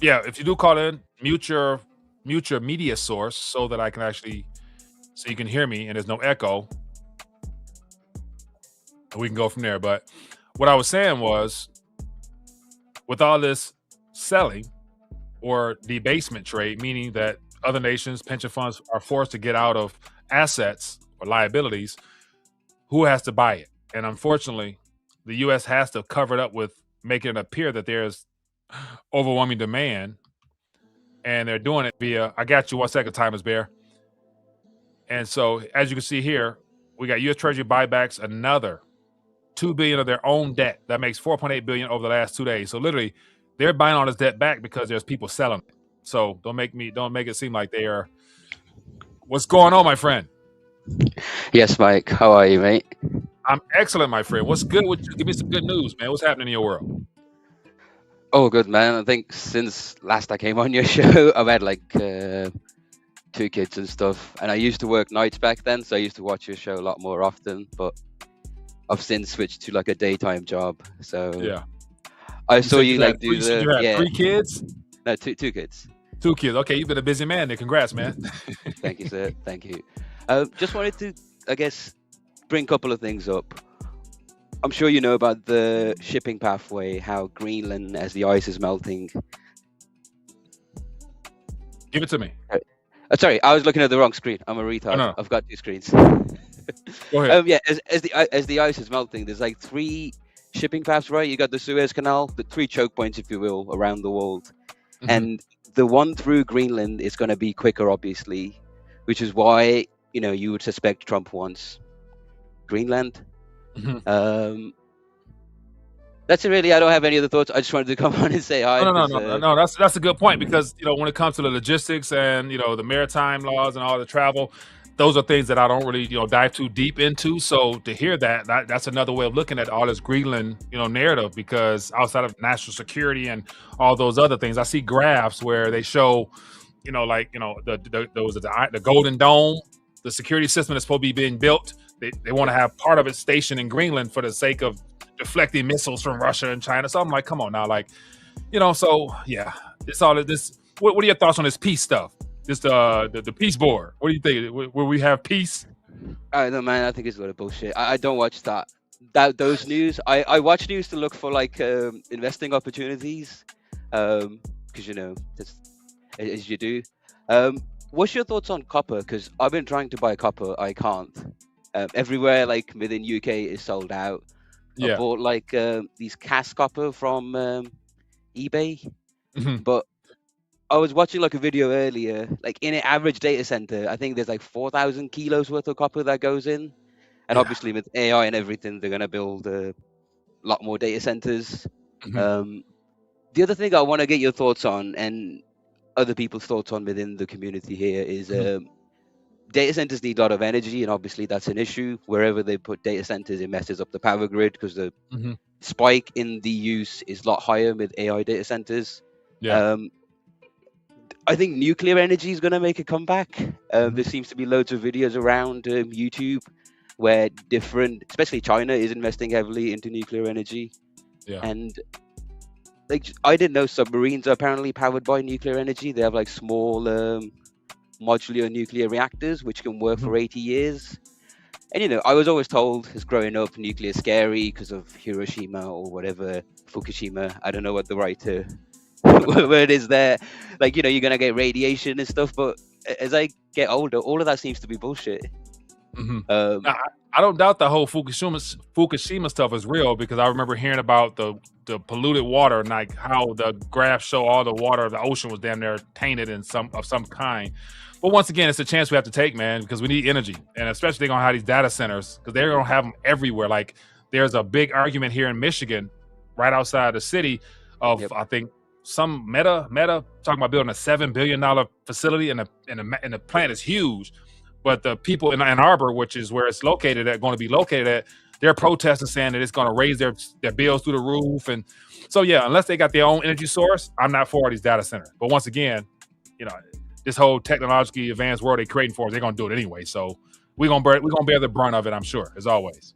Yeah. If you do call in, mute your media source so that I can so you can hear me and there's no echo. And we can go from there. But what I was saying was, with all this selling or debasement trade, meaning that other nations' pension funds are forced to get out of assets or liabilities, who has to buy it? And unfortunately, the U.S. has to cover it up with making it appear that there's overwhelming demand, and they're doing it via. I got you 1 second, Timers Bear. And so, as you can see here, we got U.S. Treasury buybacks, another $2 billion of their own debt. That makes $4.8 billion over the last 2 days. So literally, they're buying all this debt back because there's people selling it. So don't make it seem like they are. What's going on, my friend? Yes, Mike. How are you, mate? I'm excellent, my friend. What's good with you? Give me some good news, man. What's happening in your world? Oh, good, man. I think since last I came on your show, I've had like 2 kids and stuff. And I used to work nights back then, so I used to watch your show a lot more often. But I've since switched to like a daytime job. So yeah, I saw you like do the you have 3 kids. No, two kids. 2 kids. Okay, you've been a busy man there. Congrats, man. Thank you, sir. Thank you. Just wanted to, I guess, bring a couple of things up. I'm sure you know about the shipping pathway, how Greenland, as the ice is melting. Give it to me. Sorry, I was looking at the wrong screen. I'm a retard. No. I've got 2 screens. Go ahead. Yeah, as the ice is melting, there's like 3 shipping paths, right? You got the Suez Canal, the 3 choke points, if you will, around the world. Mm-hmm. And the one through Greenland is going to be quicker, obviously, which is why, you would suspect Trump wants Greenland. Mm-hmm. That's it, really. I don't have any other thoughts. I just wanted to come on and say hi. No. That's a good point, because when it comes to the logistics and the maritime laws and all the travel, those are things that I don't really dive too deep into. So to hear that's another way of looking at all this Greenland narrative, because outside of national security and all those other things, I see graphs where they show the Golden Dome, the security system that's supposed to be being built. They want to have part of it stationed in Greenland for the sake of deflecting missiles from Russia and China. So I'm like, come on now, so yeah, it's all of this. What are your thoughts on this peace stuff? This the peace board. What do you think? Will we have peace? No, man. I think it's a lot of bullshit. I don't watch those news. I watch news to look for investing opportunities, because as you do. What's your thoughts on copper? Because I've been trying to buy copper. I can't. Everywhere within UK is sold out. Yeah. I bought these cast copper from eBay, mm-hmm. But I was watching a video earlier. In an average data center, I think there's 4,000 kilos worth of copper that goes in, and obviously with AI and everything, they're gonna build a lot more data centers. Mm-hmm. The other thing I want to get your thoughts on, and other people's thoughts on within the community here, is data centers need a lot of energy, and obviously that's an issue. Wherever they put data centers, it messes up the power grid, because the spike in the use is a lot higher with AI data centers. Yeah. I think nuclear energy is going to make a comeback. There seems to be loads of videos around YouTube where especially China, is investing heavily into nuclear energy. Yeah. And I didn't know submarines are apparently powered by nuclear energy. They have small modular nuclear reactors which can work for 80 years. And I was always told as growing up, nuclear is scary because of Hiroshima or whatever, Fukushima. I don't know what the right word is there. You're gonna get radiation and stuff. But as I get older, all of that seems to be bullshit. Mm-hmm. Now, I don't doubt the whole Fukushima stuff is real, because I remember hearing about the polluted water, and how the graphs show all the water of the ocean was damn near tainted in some kind. But once again, it's a chance we have to take, man, because we need energy, and especially they're gonna have these data centers, because they're gonna have them everywhere. There's a big argument here in Michigan, right outside the city, of I think some Meta talking about building a $7 billion facility, and the plant is huge. But the people in Ann Arbor, which is where it's going to be located at, they're protesting, saying that it's going to raise their bills through the roof. And so, yeah, unless they got their own energy source, I'm not for these data centers. But once again, this whole technologically advanced world they're creating for us, they're going to do it anyway. So we're gonna bear the brunt of it, I'm sure, as always.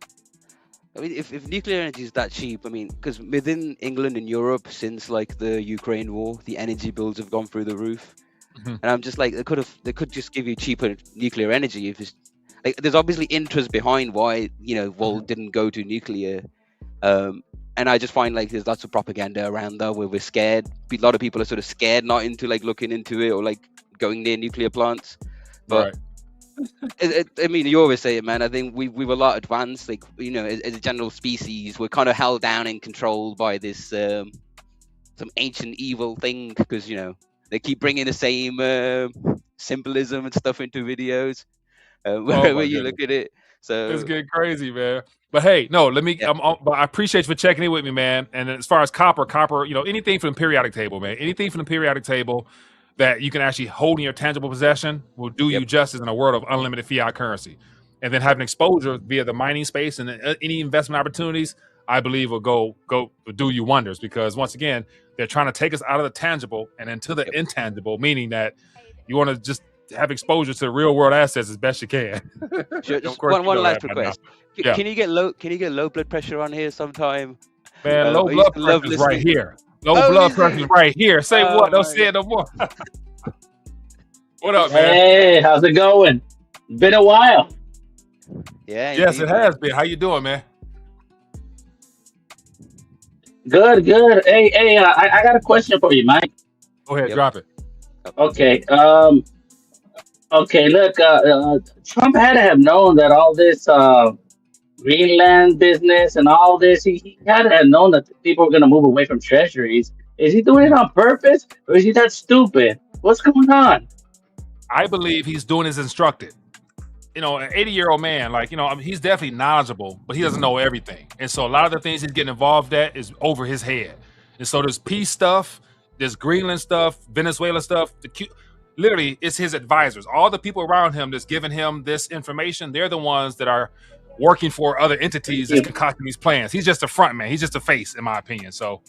I mean, if nuclear energy is that cheap, because within England and Europe, since the Ukraine war, the energy bills have gone through the roof. Mm-hmm. And I'm just they could just give you cheaper nuclear energy. If it's there's obviously interest behind why Volt didn't go to nuclear, and I just find there's lots of propaganda around that where we're scared. A lot of people are sort of scared not into looking into it or going near nuclear plants. But I mean, you always say it, man. I think we were a lot advanced. Like, as a general species, we're kind of held down and controlled by this some ancient evil thing because they keep bringing the same symbolism and stuff into videos Oh wherever my you look goodness. at it. It's So getting crazy, man. But hey, no, let me. yeah, But I appreciate you for checking in with me, man. And as far as copper, anything from the periodic table, man. Anything from the periodic table that you can actually hold in your tangible possession will do yep, you justice in a world of unlimited fiat currency. And then having exposure via the mining space and any investment opportunities, I believe will do you wonders because once again, they're trying to take us out of the tangible and into the yep. intangible, meaning that you want to just have exposure to the real world assets as best you can. Sure, Of just course, you one know last that by now. request. Yeah, Can you get low blood pressure on here sometime? man, low I used blood to pressure love is right listening. here. Low Oh, blood is pressure is it? right here. Say Oh what? Don't my say god. it no more. What up, man? Hey, how's it going? Been a while. Yeah, Yes, indeed, it man. has been. How you doing, man? Good, good. Hey, I got a question for you, Mike. Go ahead, Yep. drop it. Okay, okay. Look, Trump had to have known that all this Greenland business and all this. He had to have known that people were going to move away from treasuries. Is he doing it Mhm. on purpose, or is he that stupid? What's going on? I believe he's doing as instructed. An 80-year-old man, he's definitely knowledgeable, but he doesn't know everything. And so a lot of the things he's getting involved at is over his head. And so there's peace stuff, there's Greenland stuff, Venezuela stuff. Literally, it's his advisors. All the people around him that's giving him this information, they're the ones that are working for other entities Thank that's you. concocting these plans. He's just a front man. He's just a face, in my opinion. So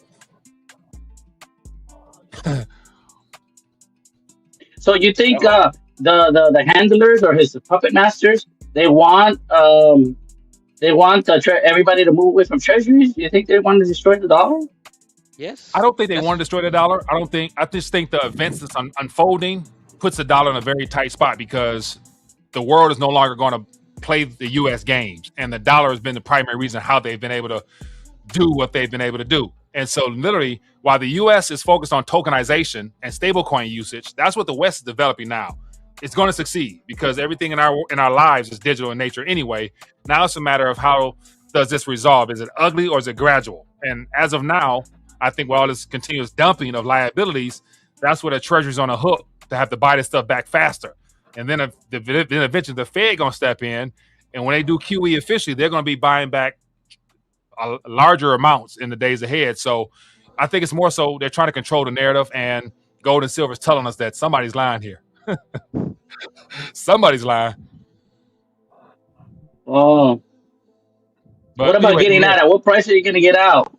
So you think uh-oh. the handlers or his puppet masters they want everybody to move away from treasuries? You think they want to destroy the dollar? Yes, I don't think they want to that's destroy the dollar. I just think the events that's unfolding puts the dollar in a very tight spot because the world is no longer going to play the U.S. games, and the dollar has been the primary reason how they've been able to do what they've been able to do. And so, literally, while the U.S. is focused on tokenization and stablecoin usage, that's what the West is developing now. It's going to succeed because everything in our lives is digital in nature anyway. Now it's a matter of how does this resolve? Is it ugly or is it gradual? And as of now, I think with all this continuous dumping of liabilities, that's where the Treasury's on a hook to have to buy this stuff back faster. And then eventually the Fed gonna step in, and when they do QE officially, they're gonna be buying back larger amounts in the days ahead. So I think it's more so they're trying to control the narrative, and gold and silver is telling us that somebody's lying here. Somebody's lying. Oh, what But about anyway, getting yeah. out? At what price are you going to get out?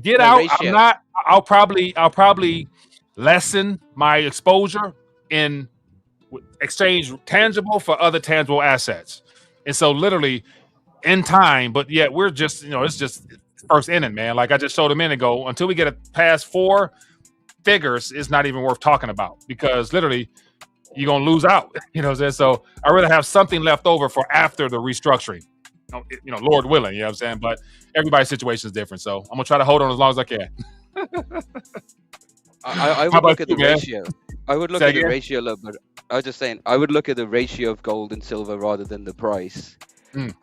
Get the out. I'm ratio. not. I'll probably lessen my exposure in exchange tangible for other tangible assets. And so literally in time, but yet we're just, it's just first inning, man. Like I just showed a minute ago, until we get it past 4 figures, it's not even worth talking about because literally you're gonna lose out. You know what I'm saying? So I rather have something left over for after the restructuring. Lord willing, you know what I'm saying? But everybody's situation is different. So I'm gonna try to hold on as long as I can. I How would look about at you, the man? ratio. I would look Say at the again? ratio, but I was just saying I would look at the ratio of gold and silver rather than the price. Mm.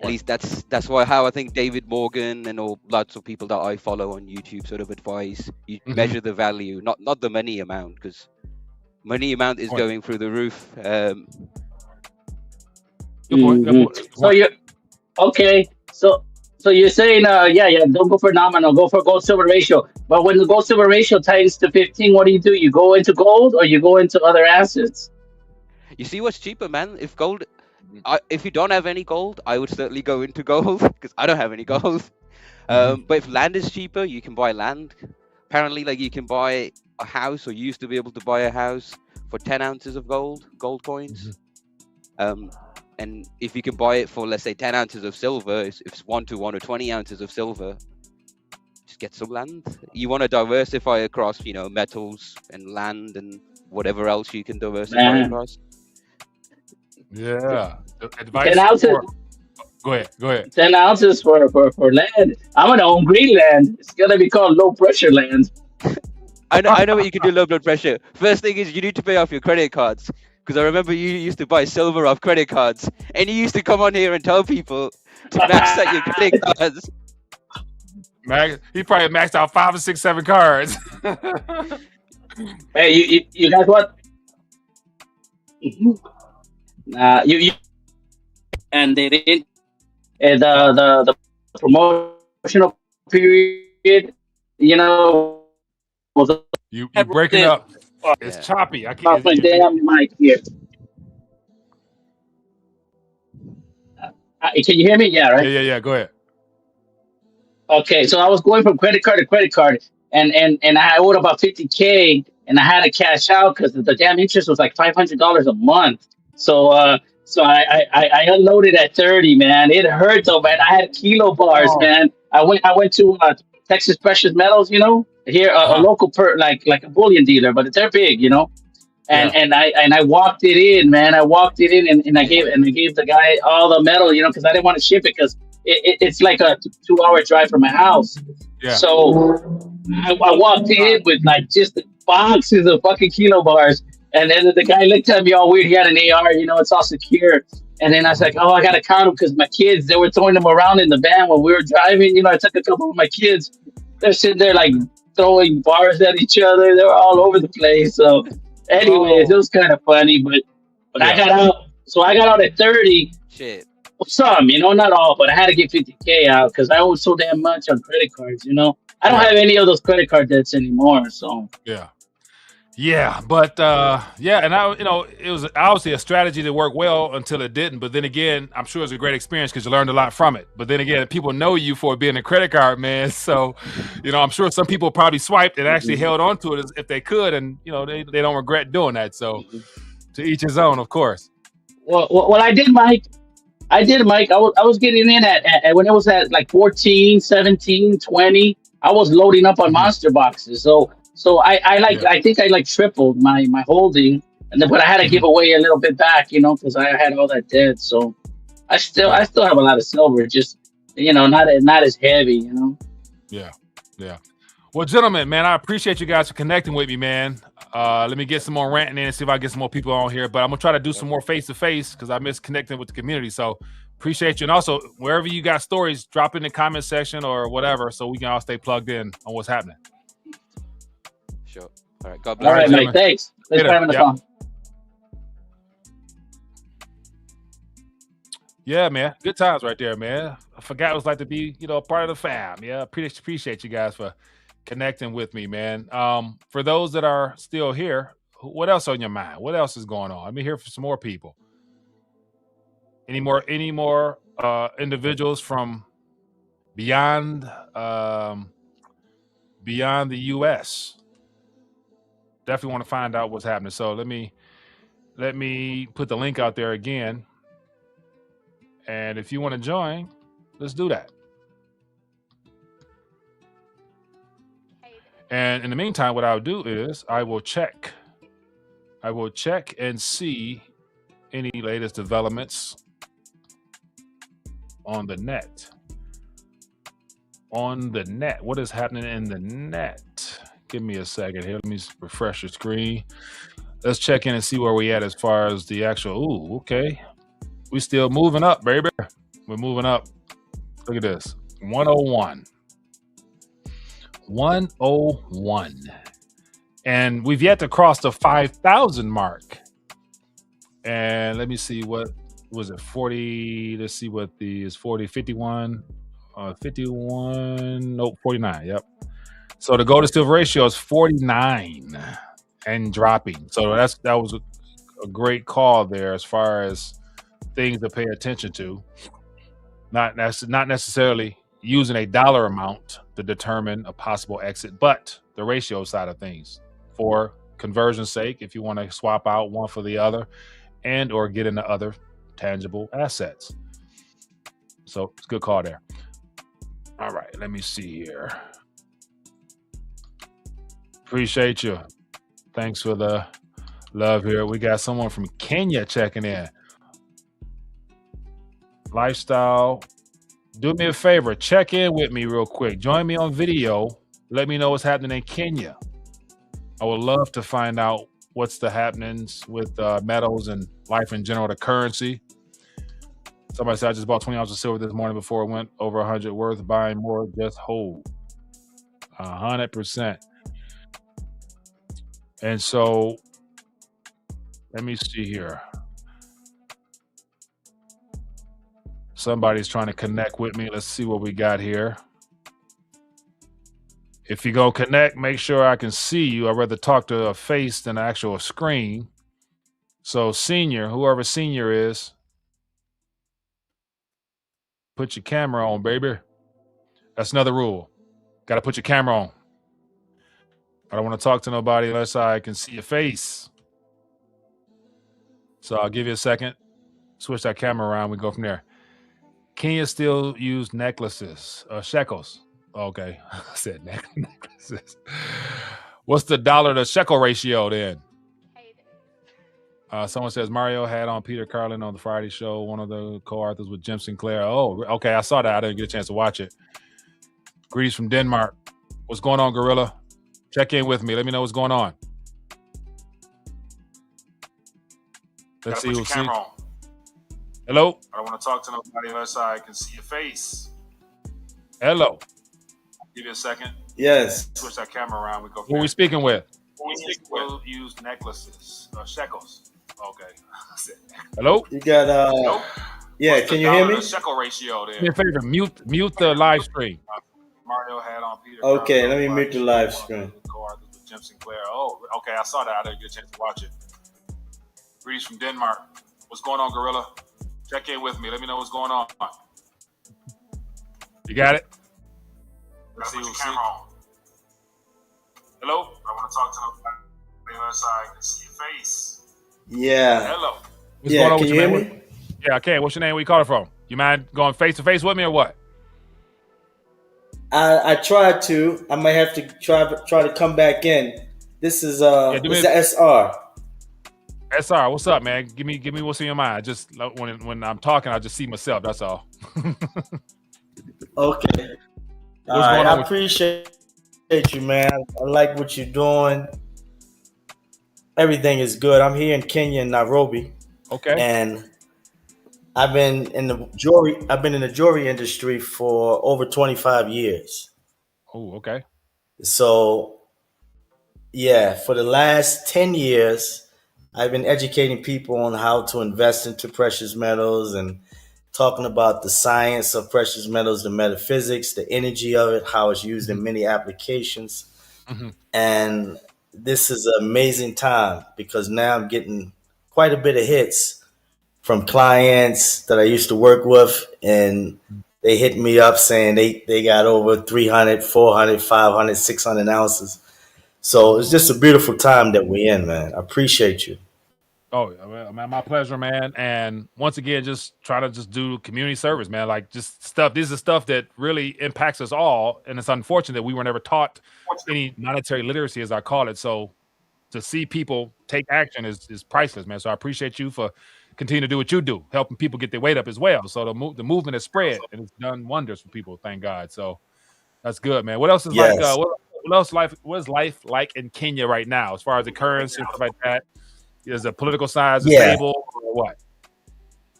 At least that's how I think David Morgan and all lots of people that I follow on YouTube sort of advise you Mhm. measure the value, not the money amount, because money amount is Point. going through the roof. Good point. Good Hmm. point. Good So point. you okay? So you're saying, yeah, don't go for nominal, go for gold silver ratio. But when the gold silver ratio tightens to 15, what do? You go into gold or you go into other assets? You see what's cheaper, man? If gold, Mhm. if you don't have any gold, I would certainly go into gold because I don't have any gold. Mhm. But if land is cheaper, you can buy land. Apparently, like you can buy a house, or you used to be able to buy a house for 10 ounces of gold coins. Mhm. And if you can buy it for, let's say, 10 ounces of silver, if it's 1 to 1 or 20 ounces of silver, just get some land. You want to diversify across, metals and land and whatever else you can diversify Man, across. Yeah. The 10 advice ounces, for go ahead. Go ahead. 10 ounces for land. I'm gonna own Greenland. It's gonna be called low pressure land. I know what you can do low blood pressure. First thing is you need to pay off your credit cards. Because I remember you used to buy silver off credit cards, and you used to come on here and tell people to max out your credit cards. He probably maxed out 5 or 6, 7 cards. Hey, you guys what? You and they didn't. And the promotional period, was you breaking up. It's Yeah. choppy. I off can't. my damn mic here. Can you hear me? Yeah, right. Yeah. Go ahead. Okay, so I was going from credit card to credit card, and I owed about 50K, and I had to cash out because the damn interest was like $500 a month. So I unloaded at 30, man. It hurt though, man. I had kilo bars, Oh. man. I went to Texas Precious Metals, here a local like a bullion dealer, but they're big, and I walked it in, man. I walked it in, and I gave the guy all the metal, because I didn't want to ship it because it's like a 2-hour drive from my house. Yeah. So I walked in with like just boxes of fucking kilo bars, and then the guy looked at me all weird. He had an AR, it's all secure. And then I was like, oh, I gotta count them because my kids, they were throwing them around in the van when we were driving. I took a couple of my kids. They're sitting there like throwing bars at each other. They were all over the place. So, anyways, it was kind of funny, but I got out. So I got out at 30. Shit. Some, not all, but I had to get 50K out because I owed so damn much on credit cards. I don't have any of those credit card debts anymore. So Yeah, but and it was obviously a strategy that worked well until it didn't. But then again, I'm sure it was a great experience because you learned a lot from it. But then again, people know you for being a credit card man, so I'm sure some people probably swiped and actually held on to it if they could, and they don't regret doing that. So to each his own, of course. Well, I did, Mike. I was getting in at when it was at like 14, 17, 20. I was loading up on monster boxes. So I think I like tripled my holding, but I had to give away a little bit back, because I had all that debt. So I still have a lot of silver, just not as heavy, Yeah. Well, gentlemen, man, I appreciate you guys for connecting with me, man. Let me get some more ranting in and see if I get some more people on here. But I'm gonna try to do some more face-to-face because I miss connecting with the community. So appreciate you. And also, wherever you got stories, drop in the comment section or whatever so we can all stay plugged in on what's happening. Sure. All right. God bless. All right, gentlemen. Mike. Thanks. Thanks for having us on. Yeah, man. Good times right there, man. I forgot it was like to be, a part of the fam. Yeah, appreciate you guys for connecting with me, man. For those that are still here, what else on your mind? What else is going on? Let me hear from some more people. Any more individuals from beyond the US? Definitely want to find out what's happening. So let me put the link out there again. And if you want to join, let's do that. And in the meantime, what I'll do is I will check and see any latest developments on the net. What is happening in the net? Give me a second here. Let me refresh the screen. Let's check in and see where we at as far as the actual. Ooh, okay. We still moving up, baby. We're moving up. Look at this. 101. 101. And we've yet to cross the 5,000 mark. And let me see, what was it? 40. Let's see what is 40, 51, 51. Nope, 49. Yep. So the gold to silver ratio is 49 and dropping. So that was a great call there as far as things to pay attention to. Not necessarily using a dollar amount to determine a possible exit, but the ratio side of things for conversion's sake, if you want to swap out one for the other and or get into other tangible assets. So it's a good call there. All right, let me see here. Appreciate you. Thanks for the love here. We got someone from Kenya checking in. Lifestyle. Do me a favor, check in with me real quick. Join me on video. Let me know what's happening in Kenya. I would love to find out what's the happenings with metals and life in general, the currency. Somebody said I just bought 20 ounces of silver this morning before it went over 100. Worth buying more, just hold 100%. And so let me see here. Somebody's trying to connect with me. Let's see what we got here. If you go connect, make sure I can see you. I'd rather talk to a face than an actual screen. So senior, whoever senior is, put your camera on, baby. That's another rule. Got to put your camera on. I don't want to talk to nobody unless I can see your face. So I'll give you a second. Switch that camera around. We go from there. Kenya still use necklaces, shekels. Okay, I said necklaces. What's the dollar to shekel ratio then? Someone says Mario had on Peter Carlin on the Friday show, one of the co-authors with Jim Sinclair. Oh, okay, I saw that. I didn't get a chance to watch it. Greetings from Denmark. What's going on, Gorilla? Check in with me. Let me know what's going on. Let's see who's camera on. Hello? I don't want to talk to nobody unless I can see your face. Hello. Give you a second. Yes. Switch that camera around. We go. Who are we speaking with? We'll use necklaces, shekels. Okay. Hello. You got Hello? Yeah. What's can you hear me? Shekel ratio there. Do me a favor. Mute the live stream. Mario had on Peter. Okay. Let me mute the live stream. Jim Sinclair. Oh, okay. I saw that. I didn't get a chance to watch it. Greetings from Denmark. What's going on, Gorilla? Check in with me. Let me know what's going on. You got it? Let's see who's camera on. Hello? I want to talk to nobody unless I can see your face. Yeah. Hello. What's going on with you, hear me? Yeah, I can. What's your name? Where you calling from? You mind going face to face with me or what? I tried to. I might have to try to come back in. This is this is SR. SR, what's up, man? Give me what's in your mind. Just when I'm talking, I just see myself. That's all. Okay. All right. I appreciate you, man. I like what you're doing. Everything is good. I'm here in Kenya, in Nairobi. Okay. And I've been in the jewelry industry for over 25 years. Oh, okay. So, yeah, for the last 10 years, I've been educating people on how to invest into precious metals and talking about the science of precious metals, the metaphysics, the energy of it, how it's used in many applications. Mm-hmm. And this is an amazing time because now I'm getting quite a bit of hits from clients that I used to work with, and they hit me up saying they got over 300, 400, 500, 600 ounces. So it's just a beautiful time that we're in, man. I appreciate you. Oh, man, my pleasure, man. And once again, just try to just do community service, man. Like just stuff. This is stuff that really impacts us all. And it's unfortunate that we were never taught any monetary literacy, as I call it. So to see people take action is priceless, man. So I appreciate you for continuing to do what you do, helping people get their weight up as well. So the movement has spread and it's done wonders for people. Thank God. So that's good, man. What else is like? What is life like in Kenya right now, as far as the currency and stuff like that? Is the political side stable or what?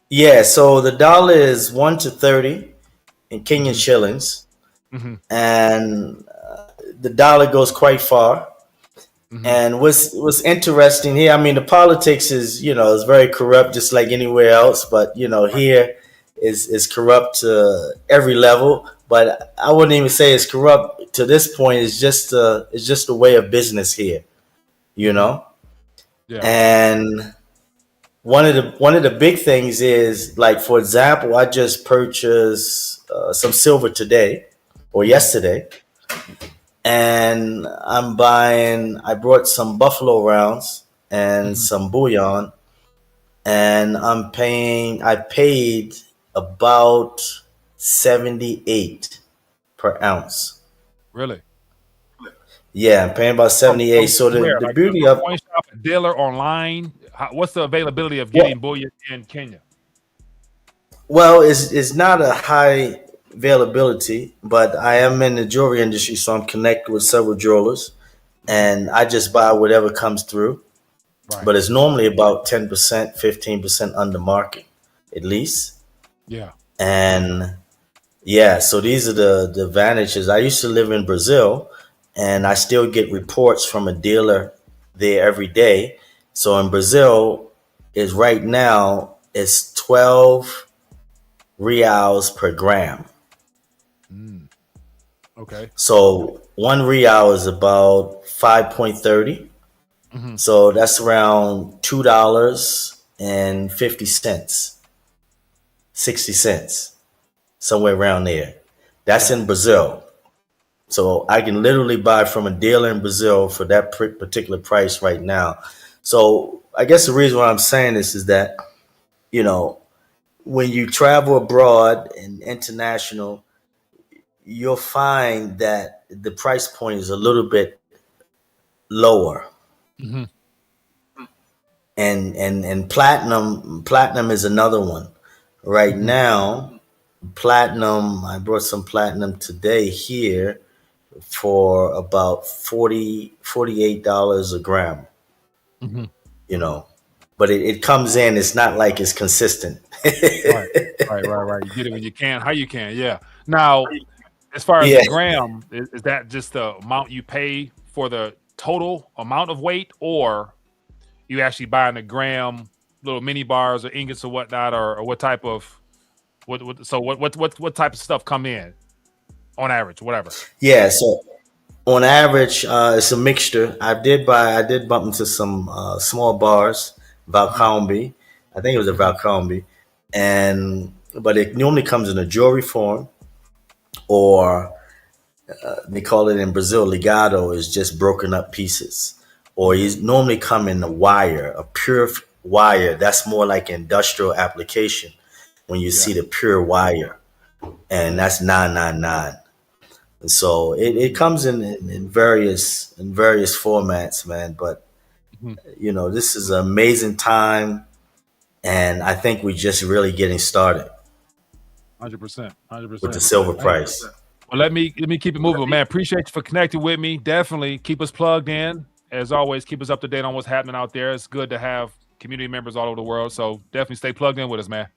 Yeah, so the dollar is 1 to 30 in Kenyan shillings, and the dollar goes quite far. And what's interesting here, I mean, the politics is is very corrupt, just like anywhere else. But here is corrupt to every level. But I wouldn't even say it's corrupt to this point. It's just a way of business here, Yeah. And one of the big things is, like, for example, I just purchased some silver today or yesterday, and I brought some buffalo rounds and some bullion, and I paid about 78 per ounce. Really? Yeah, I'm paying about 78. So the beauty of a dealer online, what's the availability of getting bullion in Kenya? Well, it's not a high availability, but I am in the jewelry industry, so I'm connected with several jewelers, and I just buy whatever comes through. Right. but it's normally about 10%, 15% under market, at least. Yeah. And yeah, so these are the advantages. I used to live in Brazil, and I still get reports from a dealer there every day. So in Brazil, is right now it's 12 reals per gram. Mm. Okay. So 1 real is about 5.30. Hmm. So that's around $2.50, 60 cents, somewhere around there. That's Yeah. in Brazil. So I can literally buy from a dealer in Brazil for that particular price right now. So I guess the reason why I'm saying this is that, you know, when you travel abroad and international, you'll find that the price point is a little bit lower. Hmm. And platinum is another one. Right Hmm. now, platinum, I brought some platinum today here for about $48 a gram, Hmm. you know. But it comes in, it's not like it's consistent. Right. Right. You get it when you can, how you can. Yeah. Now, as far as the Yeah. gram, is that just the amount you pay for the total amount of weight, or you actually buying a gram, little mini bars or ingots or whatnot, or what type of what type of stuff come in on average, whatever. Yeah, so on average, it's a mixture. I did bump into some small bars, Hmm. Valcombe. I think it was a Hmm. Valcombe. But it normally comes in a jewelry form, or they call it in Brazil, ligado is just broken up pieces. Or Hmm. he's normally come in a wire, a pure wire. That's more like industrial application when you Yeah. see the pure wire, and Hmm. that's 999. And so it comes in various formats, man. But Hmm. this is an amazing time, and I think we're just really getting started 100%. with the 100%. silver price. Well, let me keep it moving, man. Appreciate you for connecting with me. Definitely keep us plugged in. As always, keep us up to date on what's happening out there. It's good to have community members all over the world. So definitely stay plugged in with us, man.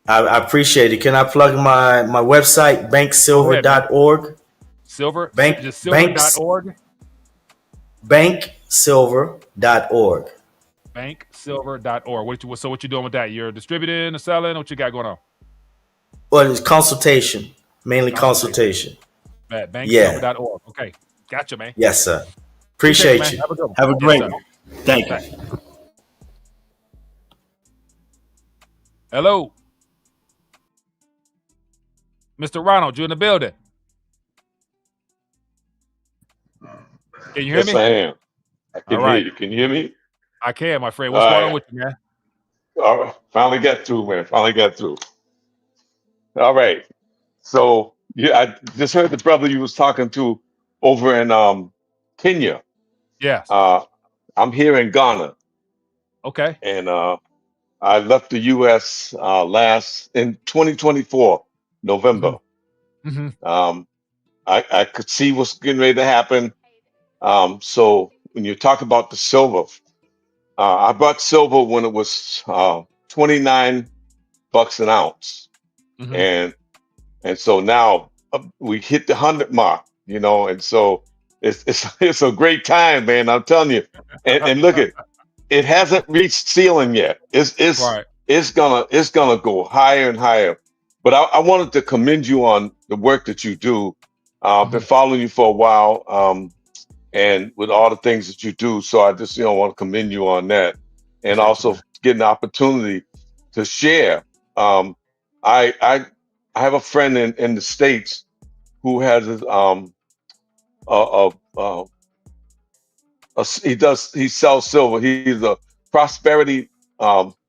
I appreciate it. Can I plug my website, Go ahead, man. banksilver.org? Bank Just banks silver.org. banksilver.org. Banksilver.org. What you doing with that? You're distributing or selling? What you got going on? Well, it's consultation, mainly Consultation. consultation. At Yeah. banksilver.org. Okay. Gotcha, man. Yes, sir. Appreciate it, Appreciate man. you. Have a good one. Have a Yes, great sir. one. Thank you. Thanks. Hello. Mr. Ronald, you in the building? Can you hear Yes, me? I am. I can All hear right. you. Can you hear me? I can, my friend. All What's going on right. with you, man? All right. Finally got through, man. Finally got through. All right. So yeah, I just heard the brother you was talking to over in Kenya. Yes. Uh, I'm here in Ghana, Okay. and I left the U.S. Last in 2024 Hmm. November. Hmm. Um, I could see what's getting ready to happen. So when you talk about the silver, I bought silver when it was 29 bucks an ounce, Hmm. and so now we hit the 100 mark, and so it's it's a great time, man. I'm telling you, and look at it hasn't reached ceiling yet. Right. It's gonna go higher and higher. But I wanted to commend you on the work that you do. I've been Hmm. following you for a while, and with all the things that you do. So I just want to commend you on that, and Appreciate you, also man. getting the opportunity to share. Um, I have a friend in the States who has a, a, he sells silver. He's a Prosperity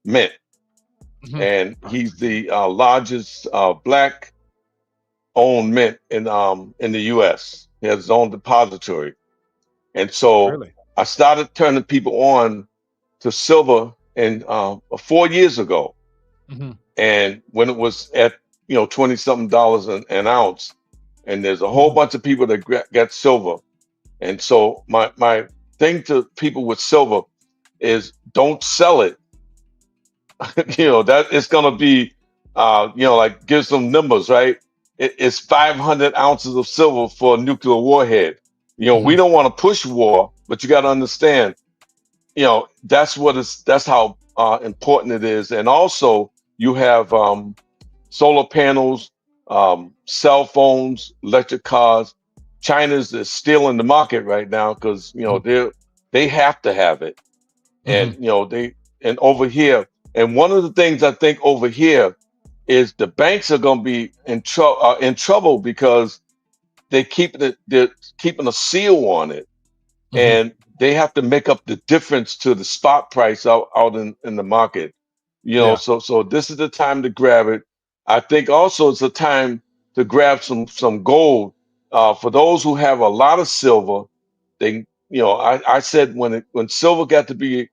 Mint, Hmm. and he's the largest black owned mint in the U.S. He has his own depository, and so Really? I started turning people on to silver in 4 years ago, Hmm. and when it was at 20 something dollars an ounce, and there's a whole Hmm. bunch of people that got silver. And so my thing to people with silver, is don't sell it. That it's gonna be, like give some numbers, right? It's 500 ounces of silver for a nuclear warhead. We don't want to push war, but you got to understand, that's how important it is. And also you have solar panels, cell phones, electric cars. China's is stealing the market right now because they have to have it, and and over here. And one of the things I think over here is the banks are going to be in trouble because they're keeping a seal on it, and they have to make up the difference to the spot price out in the market. So this is the time to grab it. I think also it's a time to grab some gold. For those who have a lot of silver, I said when silver got to be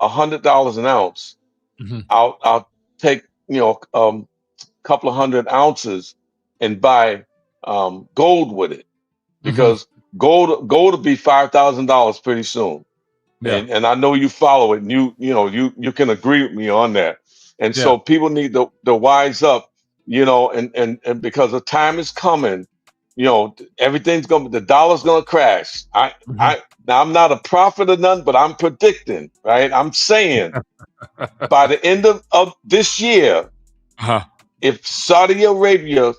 $100 an ounce, I'll take couple of 100 ounces and buy gold with it, because gold will be $5,000 pretty soon. Yeah. And I know you follow it, and you can agree with me on that. And so people need to wise up, and because the time is coming, the dollar's gonna crash. Now I'm not a prophet of none, but I'm predicting, right? I'm saying by the end of this year, if Saudi Arabia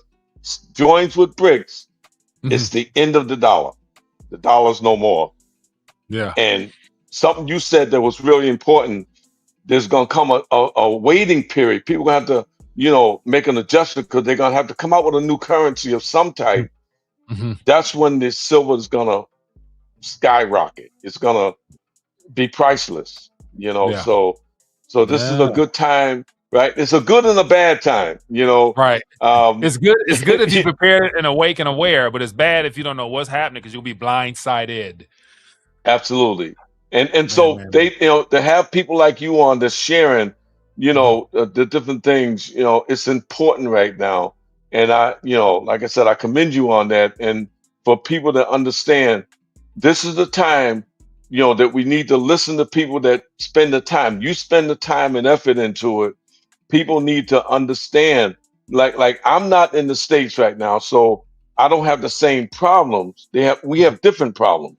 joins with BRICS, it's the end of the dollar. The dollar's no more. Yeah. And something you said that was really important, there's going to come a waiting period. People are going to have to, make an adjustment because they're going to have to come out with a new currency of some type. That's when the silver is going to skyrocket. It's going to be priceless, So this is a good time, right? It's a good and a bad time, Right. It's good if you prepare and awake and aware, but it's bad if you don't know what's happening because you'll be blindsided. Absolutely. And so they, to have people like you on that's sharing, the different things, it's important right now. And I, like I said, I commend you on that. And for people to understand, this is the time, that we need to listen to people that spend the time. You spend the time and effort into it. People need to understand, like I'm not in the States right now, so I don't have the same problems. We have different problems,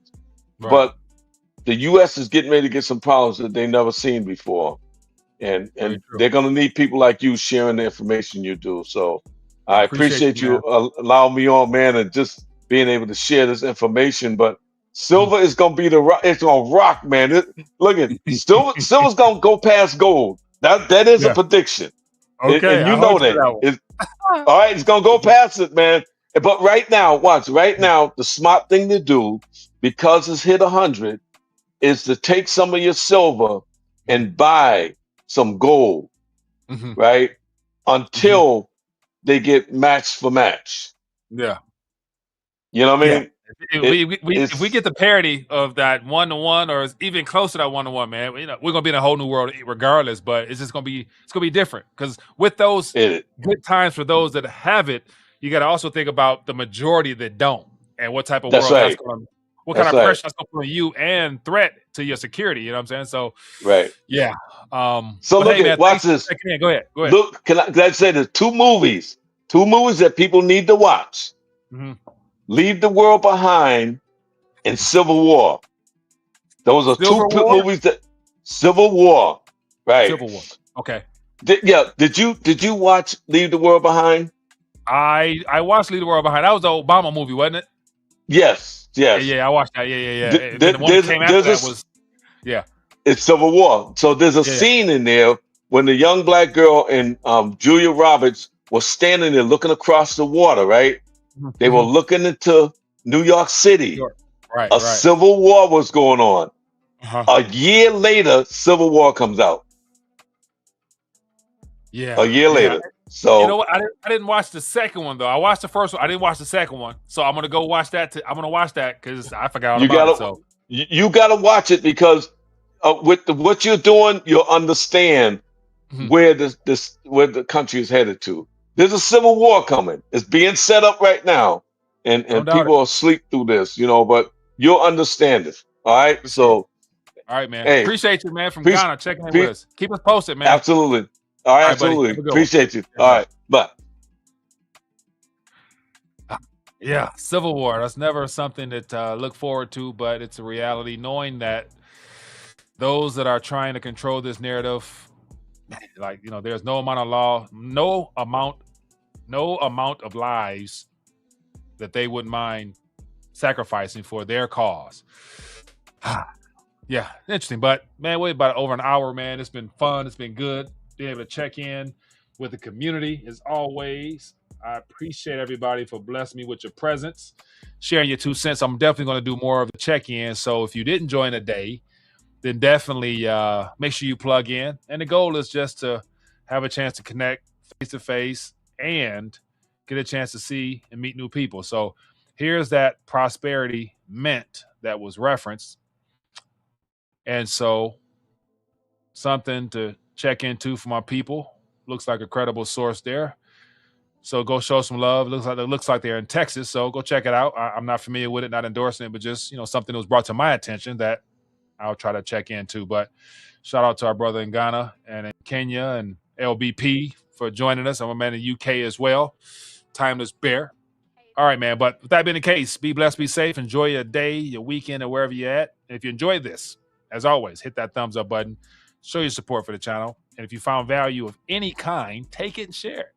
but the U.S. is getting ready to get some problems that they never seen before, and they're going to need people like you sharing the information you do. So I appreciate you allowing me on, man, and just being able to share this information. But silver is going to be it's going to rock, man. Look at silver's going to go past gold. That is a prediction. Okay, and you know that. All right, it's going to go past it, man. But right now, the smart thing to do, because it's hit 100, is to take some of your silver and buy some gold, right? Until they get match for match. Yeah. You know what I mean? If we get the parity of that 1-to-1 or even close to that 1-to-1, man, we're gonna be in a whole new world regardless. But it's gonna be different, because with those good times for those that have it, you got to also think about the majority that don't, and what type of world that's going. What kind of pressure that's going to put on you and threat to your security. You know what I'm saying? So yeah. So look, watch this. Go ahead. Look, can I say there's two movies that people need to watch. Leave the World Behind and Civil War. Those are two movies that Civil War, right? Civil War. Okay. Did you watch Leave the World Behind? I watched Leave the World Behind. That was the Obama movie, wasn't it? Yes. Yeah, I watched that. Yeah. The one that came after that was it's Civil War. So there's a scene in there when the young black girl and Julia Roberts was standing there looking across the water, right? They were looking into New York City. Right. Civil War was going on. A year later, Civil War comes out. Yeah. A year later. So you know what? I didn't watch the second one though. I watched the first one. I didn't watch the second one. So I'm gonna go watch that. I'm gonna watch that because I forgot about it. So you gotta watch it, because with what you're doing, you'll understand where the country is headed to. There's a civil war coming. It's being set up right now, and people will sleep through this, but you'll understand it. All right. So All right, man. Hey, Appreciate you, man, from peace, Ghana checking in peace. with us. Keep us posted, man. Absolutely. All right, All right, buddy. Have absolutely. a good one. Appreciate you. All All right, bye. Yeah, Civil War. That's never something that look forward to, but it's a reality. Knowing that those that are trying to control this narrative, like there's no amount of law, no amount of lives that they wouldn't mind sacrificing for their cause. Yeah, interesting. But man, wait about over an hour, man. It's been fun. It's been good being able to check in with the community as always. I appreciate everybody for blessing me with your presence, sharing your 2 cents. I'm definitely going to do more of the check-in. So if you didn't join today, then definitely make sure you plug in. And the goal is just to have a chance to connect face-to-face and get a chance to see and meet new people. So here's that prosperity mint that was referenced. And so something to check into for my people. Looks like a credible source there. So go show some love. Looks like they're in Texas. So go check it out. I'm not familiar with it, not endorsing it, but just something that was brought to my attention that I'll try to check into. But shout out to our brother in Ghana and in Kenya and LBP for joining us. I'm a man in the UK as well. Timeless Bear. All right, man. But with that being the case, be blessed, be safe. Enjoy your day, your weekend, or wherever you're at. And if you enjoyed this, as always, hit that thumbs up button. Show your support for the channel. And if you found value of any kind, take it and share it.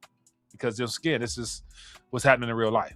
Because again, this is what's happening in real life.